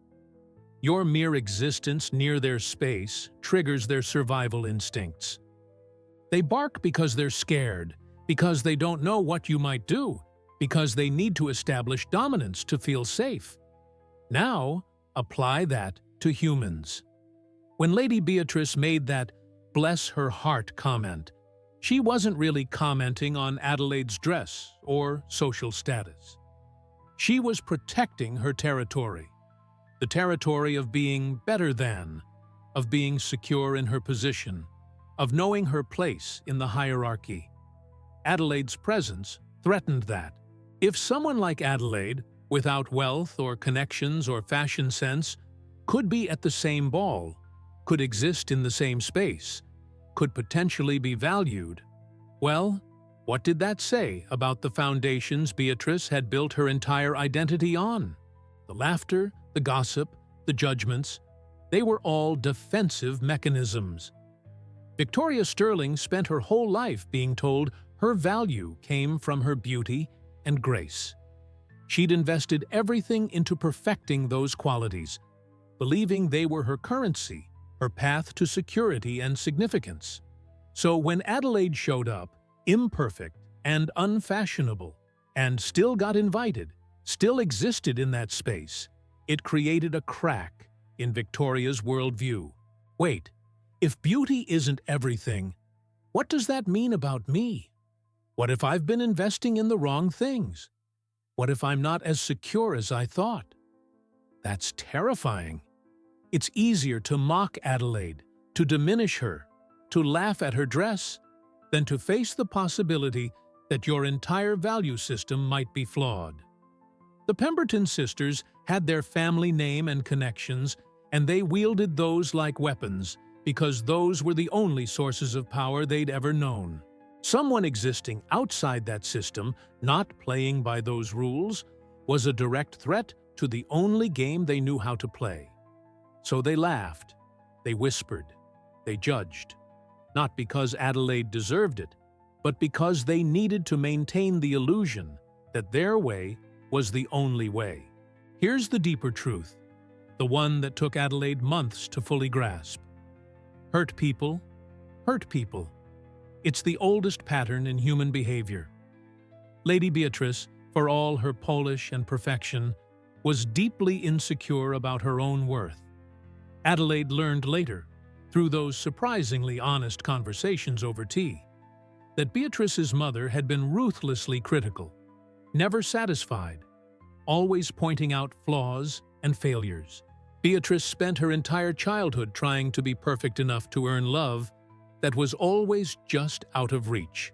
Your mere existence near their space triggers their survival instincts. They bark because they're scared, because they don't know what you might do, because they need to establish dominance to feel safe. Now, apply that to humans. When Lady Beatrice made that "bless her heart" comment, she wasn't really commenting on Adelaide's dress or social status. She was protecting her territory, the territory of being better than, of being secure in her position, of knowing her place in the hierarchy. Adelaide's presence threatened that. If someone like Adelaide, without wealth or connections or fashion sense, could be at the same ball, could exist in the same space, could potentially be valued, well, what did that say about the foundations Beatrice had built her entire identity on? The laughter, the gossip, the judgments, they were all defensive mechanisms. Victoria Sterling spent her whole life being told her value came from her beauty and grace. She'd invested everything into perfecting those qualities, believing they were her currency, her path to security and significance. So when Adelaide showed up, imperfect and unfashionable, and still got invited, still existed in that space, it created a crack in Victoria's worldview. Wait, if beauty isn't everything, what does that mean about me? What if I've been investing in the wrong things? What if I'm not as secure as I thought? That's terrifying. It's easier to mock Adelaide, to diminish her, to laugh at her dress, than to face the possibility that your entire value system might be flawed. The Pemberton sisters had their family name and connections, and they wielded those like weapons because those were the only sources of power they'd ever known. Someone existing outside that system, not playing by those rules, was a direct threat to the only game they knew how to play. So they laughed, they whispered, they judged, not because Adelaide deserved it, but because they needed to maintain the illusion that their way was the only way. Here's the deeper truth, the one that took Adelaide months to fully grasp. Hurt people, hurt people. It's the oldest pattern in human behavior. Lady Beatrice, for all her polish and perfection, was deeply insecure about her own worth. Adelaide learned later, through those surprisingly honest conversations over tea, that Beatrice's mother had been ruthlessly critical, never satisfied, always pointing out flaws and failures. Beatrice spent her entire childhood trying to be perfect enough to earn love that was always just out of reach.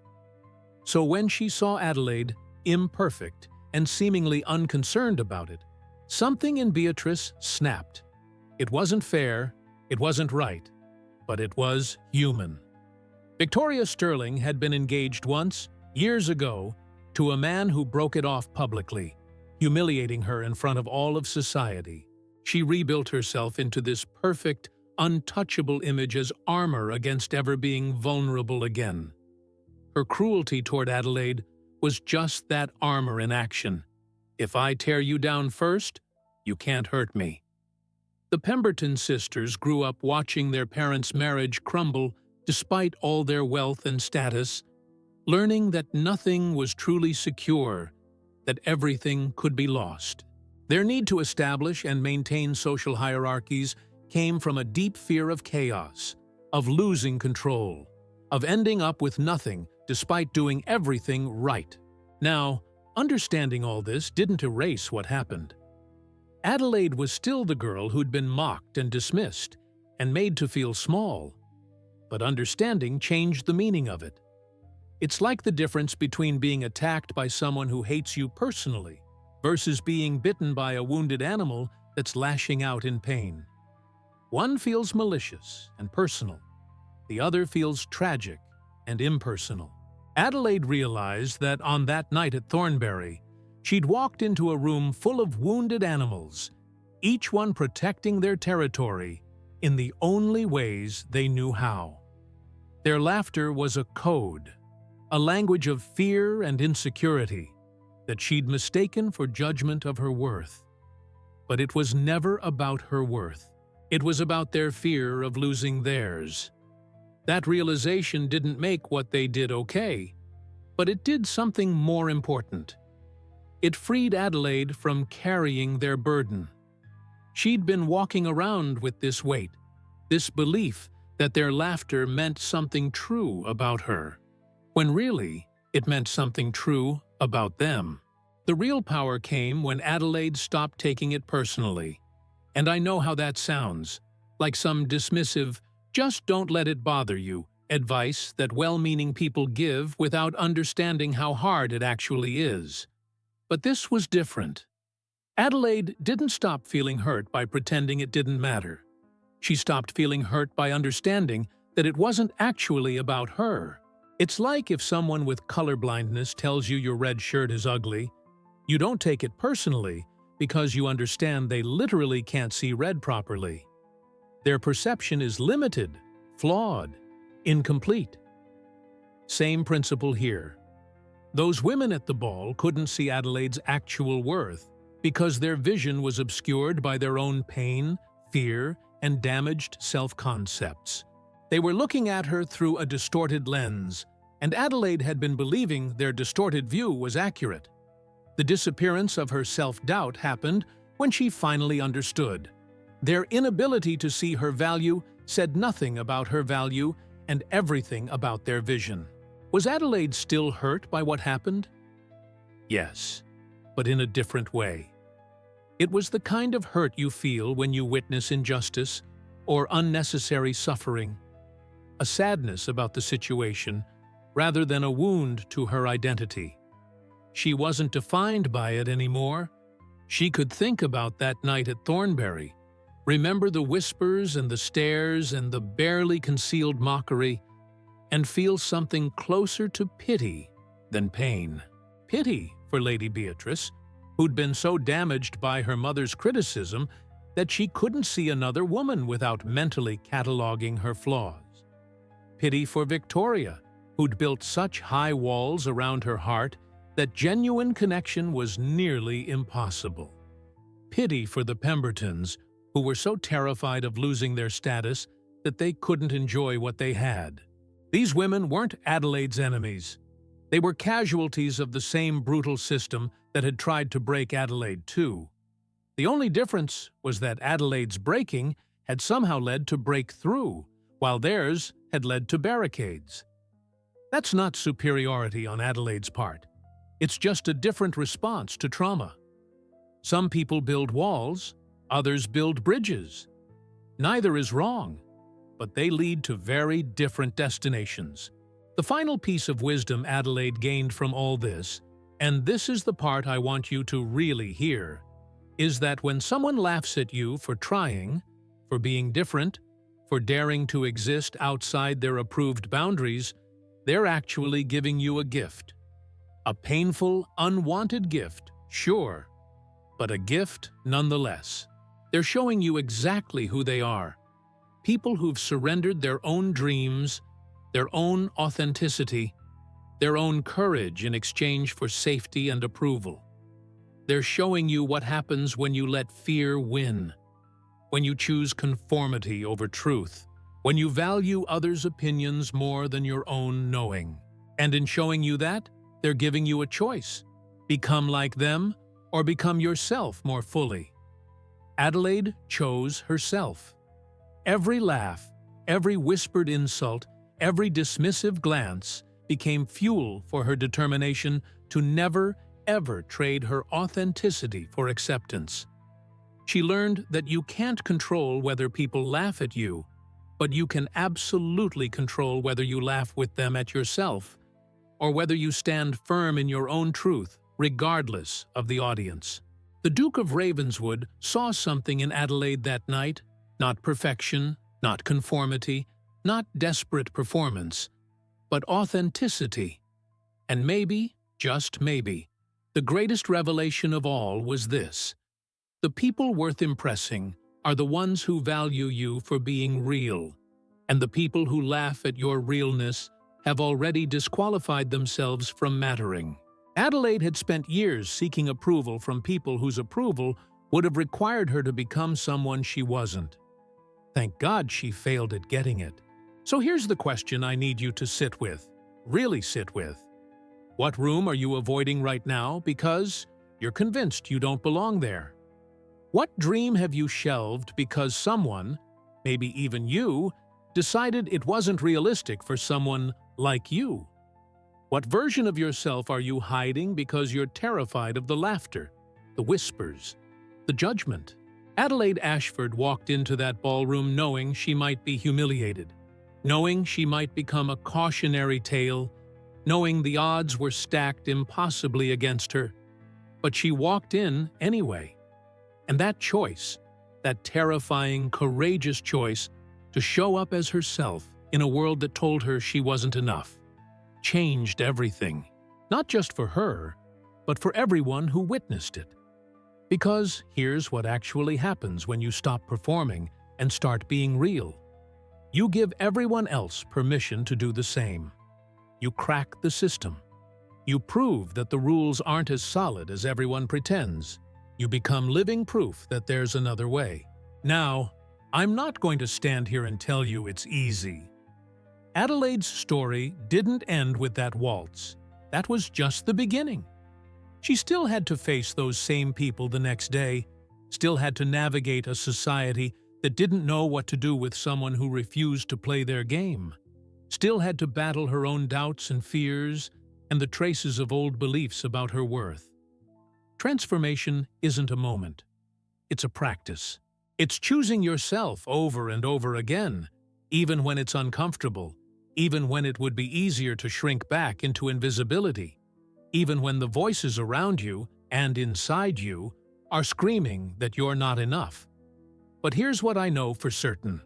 So when she saw Adelaide, imperfect and seemingly unconcerned about it, something in Beatrice snapped. It wasn't fair, it wasn't right, but it was human. Victoria Sterling had been engaged once, years ago, to a man who broke it off publicly, humiliating her in front of all of society. She rebuilt herself into this perfect, untouchable image as armor against ever being vulnerable again. Her cruelty toward Adelaide was just that armor in action. If I tear you down first, you can't hurt me. The Pemberton sisters grew up watching their parents' marriage crumble despite all their wealth and status, learning that nothing was truly secure, that everything could be lost. Their need to establish and maintain social hierarchies came from a deep fear of chaos, of losing control, of ending up with nothing despite doing everything right. Now, understanding all this didn't erase what happened. Adelaide was still the girl who'd been mocked and dismissed and made to feel small, but understanding changed the meaning of it. It's like the difference between being attacked by someone who hates you personally versus being bitten by a wounded animal that's lashing out in pain. One feels malicious and personal. The other feels tragic and impersonal. Adelaide realized that on that night at Thornbury, she'd walked into a room full of wounded animals, each one protecting their territory in the only ways they knew how. Their laughter was a code, a language of fear and insecurity that she'd mistaken for judgment of her worth. But it was never about her worth. It was about their fear of losing theirs. That realization didn't make what they did okay, but it did something more important. It freed Adelaide from carrying their burden. She'd been walking around with this weight, this belief that their laughter meant something true about her, when really it meant something true about them. The real power came when Adelaide stopped taking it personally. And I know how that sounds, like some dismissive, just don't let it bother you advice that well-meaning people give without understanding how hard it actually is. But this was different. Adelaide didn't stop feeling hurt by pretending it didn't matter. She stopped feeling hurt by understanding that it wasn't actually about her. It's like if someone with color blindness tells you your red shirt is ugly. You don't take it personally because you understand they literally can't see red properly. Their perception is limited, flawed, incomplete. Same principle here. Those women at the ball couldn't see Adelaide's actual worth because their vision was obscured by their own pain, fear, and damaged self-concepts. They were looking at her through a distorted lens, and Adelaide had been believing their distorted view was accurate. The disappearance of her self-doubt happened when she finally understood. Their inability to see her value said nothing about her value and everything about their vision. Was Adelaide still hurt by what happened? Yes, but in a different way. It was the kind of hurt you feel when you witness injustice or unnecessary suffering, a sadness about the situation rather than a wound to her identity. She wasn't defined by it anymore. She could think about that night at Thornbury, remember the whispers and the stares and the barely concealed mockery, and feel something closer to pity than pain. Pity for Lady Beatrice, who'd been so damaged by her mother's criticism that she couldn't see another woman without mentally cataloging her flaws. Pity for Victoria, who'd built such high walls around her heart that genuine connection was nearly impossible. Pity for the Pembertons, who were so terrified of losing their status that they couldn't enjoy what they had. These women weren't Adelaide's enemies. They were casualties of the same brutal system that had tried to break Adelaide too. The only difference was that Adelaide's breaking had somehow led to breakthrough, while theirs had led to barricades. That's not superiority on Adelaide's part. It's just a different response to trauma. Some people build walls, others build bridges. Neither is wrong, but they lead to very different destinations. The final piece of wisdom Adelaide gained from all this, and this is the part I want you to really hear, is that when someone laughs at you for trying, for being different, for daring to exist outside their approved boundaries, they're actually giving you a gift. A painful, unwanted gift, sure, but a gift nonetheless. They're showing you exactly who they are. People who've surrendered their own dreams, their own authenticity, their own courage in exchange for safety and approval. They're showing you what happens when you let fear win, when you choose conformity over truth, when you value others' opinions more than your own knowing. And in showing you that, they're giving you a choice. Become like them or become yourself more fully. Adelaide chose herself. Every laugh, every whispered insult, every dismissive glance became fuel for her determination to never, ever trade her authenticity for acceptance. She learned that you can't control whether people laugh at you, but you can absolutely control whether you laugh with them at yourself, or whether you stand firm in your own truth, regardless of the audience. The Duke of Ravenswood saw something in Adelaide that night, not perfection, not conformity, not desperate performance, but authenticity. And maybe, just maybe, the greatest revelation of all was this: the people worth impressing are the ones who value you for being real, and the people who laugh at your realness have already disqualified themselves from mattering. Adelaide had spent years seeking approval from people whose approval would have required her to become someone she wasn't. Thank God she failed at getting it. So here's the question I need you to sit with, really sit with. What room are you avoiding right now because you're convinced you don't belong there? What dream have you shelved because someone, maybe even you, decided it wasn't realistic for someone like you? What version of yourself are you hiding because you're terrified of the laughter, the whispers, the judgment? Adelaide Ashford walked into that ballroom knowing she might be humiliated, knowing she might become a cautionary tale, knowing the odds were stacked impossibly against her. But she walked in anyway. And that choice, that terrifying, courageous choice to show up as herself in a world that told her she wasn't enough, changed everything, not just for her, but for everyone who witnessed it. Because here's what actually happens when you stop performing and start being real. You give everyone else permission to do the same. You crack the system. You prove that the rules aren't as solid as everyone pretends. You become living proof that there's another way. Now, I'm not going to stand here and tell you it's easy. Adelaide's story didn't end with that waltz. That was just the beginning. She still had to face those same people the next day, still had to navigate a society that didn't know what to do with someone who refused to play their game, still had to battle her own doubts and fears and the traces of old beliefs about her worth. Transformation isn't a moment. It's a practice. It's choosing yourself over and over again, even when it's uncomfortable, even when it would be easier to shrink back into invisibility, even when the voices around you and inside you are screaming that you're not enough. But here's what I know for certain.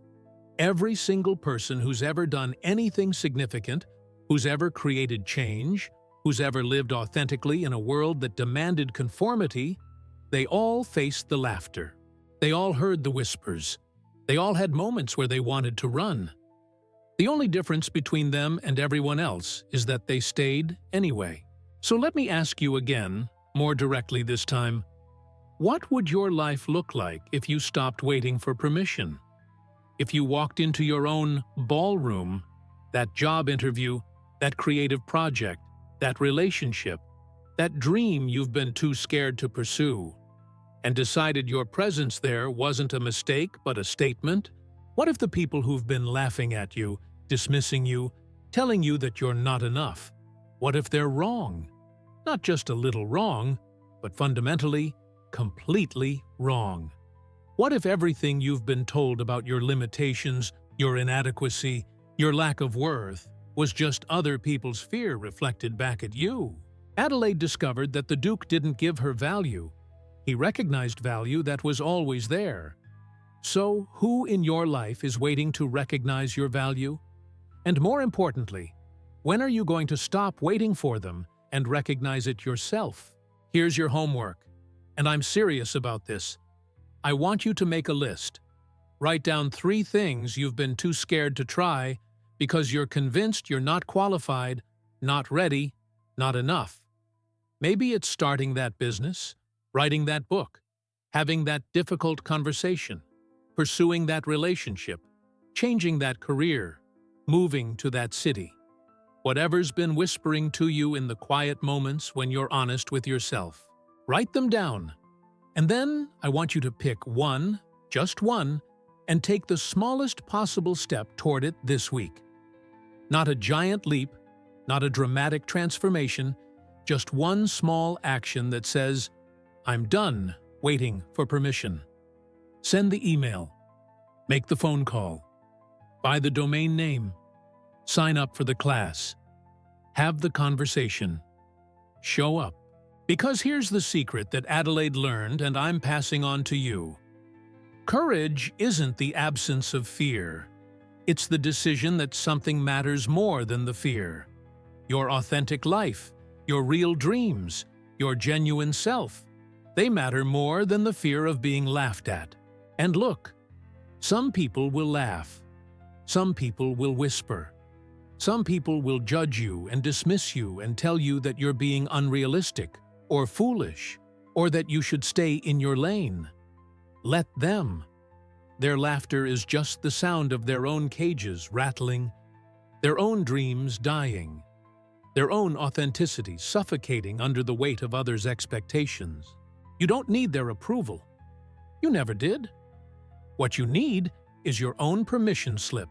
Every single person who's ever done anything significant, who's ever created change, who's ever lived authentically in a world that demanded conformity, they all faced the laughter. They all heard the whispers. They all had moments where they wanted to run. The only difference between them and everyone else is that they stayed anyway. So let me ask you again, more directly this time, what would your life look like if you stopped waiting for permission? If you walked into your own ballroom, that job interview, that creative project, that relationship, that dream you've been too scared to pursue, and decided your presence there wasn't a mistake but a statement? What if the people who've been laughing at you, dismissing you, telling you that you're not enough, what if they're wrong? Not just a little wrong, but fundamentally, completely wrong. What if everything you've been told about your limitations, your inadequacy, your lack of worth, was just other people's fear reflected back at you? Adelaide discovered that the Duke didn't give her value. He recognized value that was always there. So, who in your life is waiting to recognize your value? And more importantly, when are you going to stop waiting for them and recognize it yourself? Here's your homework, and I'm serious about this. I want you to make a list. Write down 3 things you've been too scared to try because you're convinced you're not qualified, not ready, not enough. Maybe it's starting that business, writing that book, having that difficult conversation, pursuing that relationship, changing that career, moving to that city. Whatever's been whispering to you in the quiet moments when you're honest with yourself. Write them down. And then I want you to pick one, just one, and take the smallest possible step toward it this week. Not a giant leap, not a dramatic transformation, just one small action that says, I'm done waiting for permission. Send the email, make the phone call, buy the domain name, sign up for the class, have the conversation, show up. Because here's the secret that Adelaide learned and I'm passing on to you. Courage isn't the absence of fear. It's the decision that something matters more than the fear. Your authentic life, your real dreams, your genuine self, they matter more than the fear of being laughed at. And look, some people will laugh. Some people will whisper. Some people will judge you and dismiss you and tell you that you're being unrealistic or foolish, or that you should stay in your lane. Let them. Their laughter is just the sound of their own cages rattling, their own dreams dying, their own authenticity suffocating under the weight of others' expectations. You don't need their approval. You never did. What you need is your own permission slip,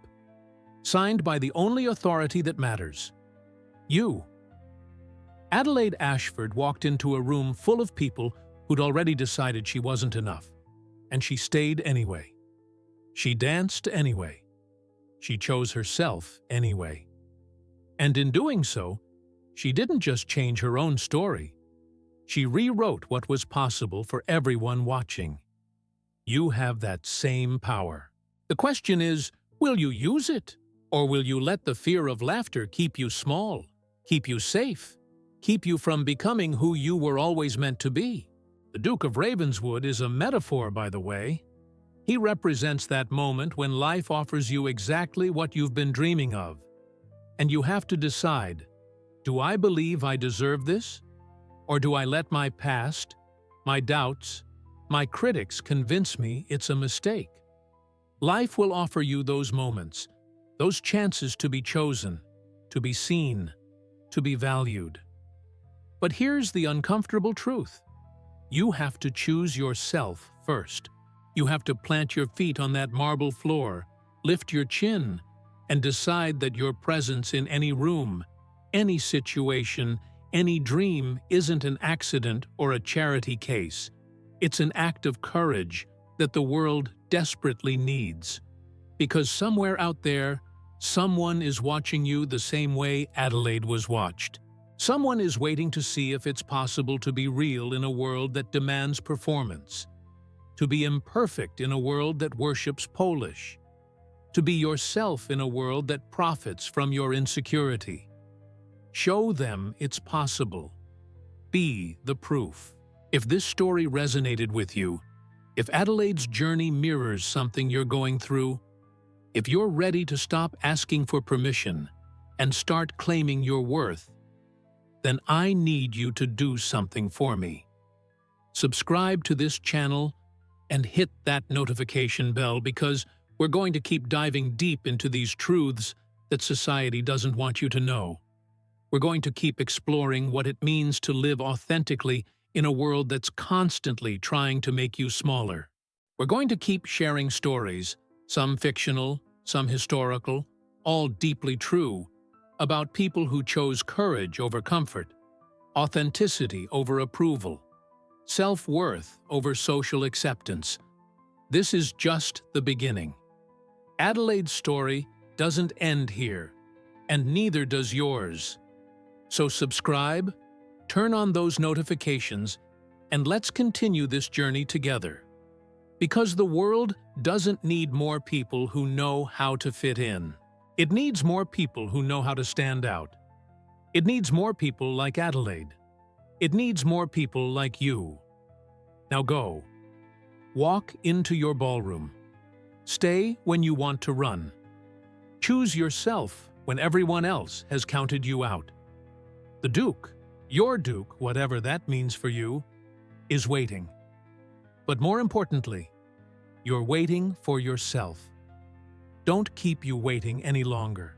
signed by the only authority that matters, you. Adelaide Ashford walked into a room full of people who'd already decided she wasn't enough, and she stayed anyway. She danced anyway. She chose herself anyway. And in doing so, she didn't just change her own story. She rewrote what was possible for everyone watching. You have that same power. The question is, will you use it? Or will you let the fear of laughter keep you small, keep you safe, keep you from becoming who you were always meant to be? The Duke of Ravenswood is a metaphor, by the way. He represents that moment when life offers you exactly what you've been dreaming of. And you have to decide, do I believe I deserve this? Or do I let my past, my doubts, my critics convince me it's a mistake? Life will offer you those moments, those chances to be chosen, to be seen, to be valued. But here's the uncomfortable truth. You have to choose yourself first. You have to plant your feet on that marble floor, lift your chin, and decide that your presence in any room, any situation, any dream isn't an accident or a charity case. It's an act of courage that the world desperately needs. Because somewhere out there, someone is watching you the same way Adelaide was watched. Someone is waiting to see if it's possible to be real in a world that demands performance, to be imperfect in a world that worships Polish, to be yourself in a world that profits from your insecurity. Show them it's possible. Be the proof. If this story resonated with you, if Adelaide's journey mirrors something you're going through, if you're ready to stop asking for permission and start claiming your worth, then I need you to do something for me. Subscribe to this channel and hit that notification bell, because we're going to keep diving deep into these truths that society doesn't want you to know. We're going to keep exploring what it means to live authentically in a world that's constantly trying to make you smaller. We're going to keep sharing stories, some fictional, some historical, all deeply true, about people who chose courage over comfort, authenticity over approval, self-worth over social acceptance. This is just the beginning. Adelaide's story doesn't end here, and neither does yours. So subscribe, turn on those notifications, and let's continue this journey together. Because the world doesn't need more people who know how to fit in. It needs more people who know how to stand out. It needs more people like Adelaide. It needs more people like you. Now go. Walk into your ballroom. Stay when you want to run. Choose yourself when everyone else has counted you out. The Duke, your Duke, whatever that means for you, is waiting. But more importantly, you're waiting for yourself. Don't keep you waiting any longer.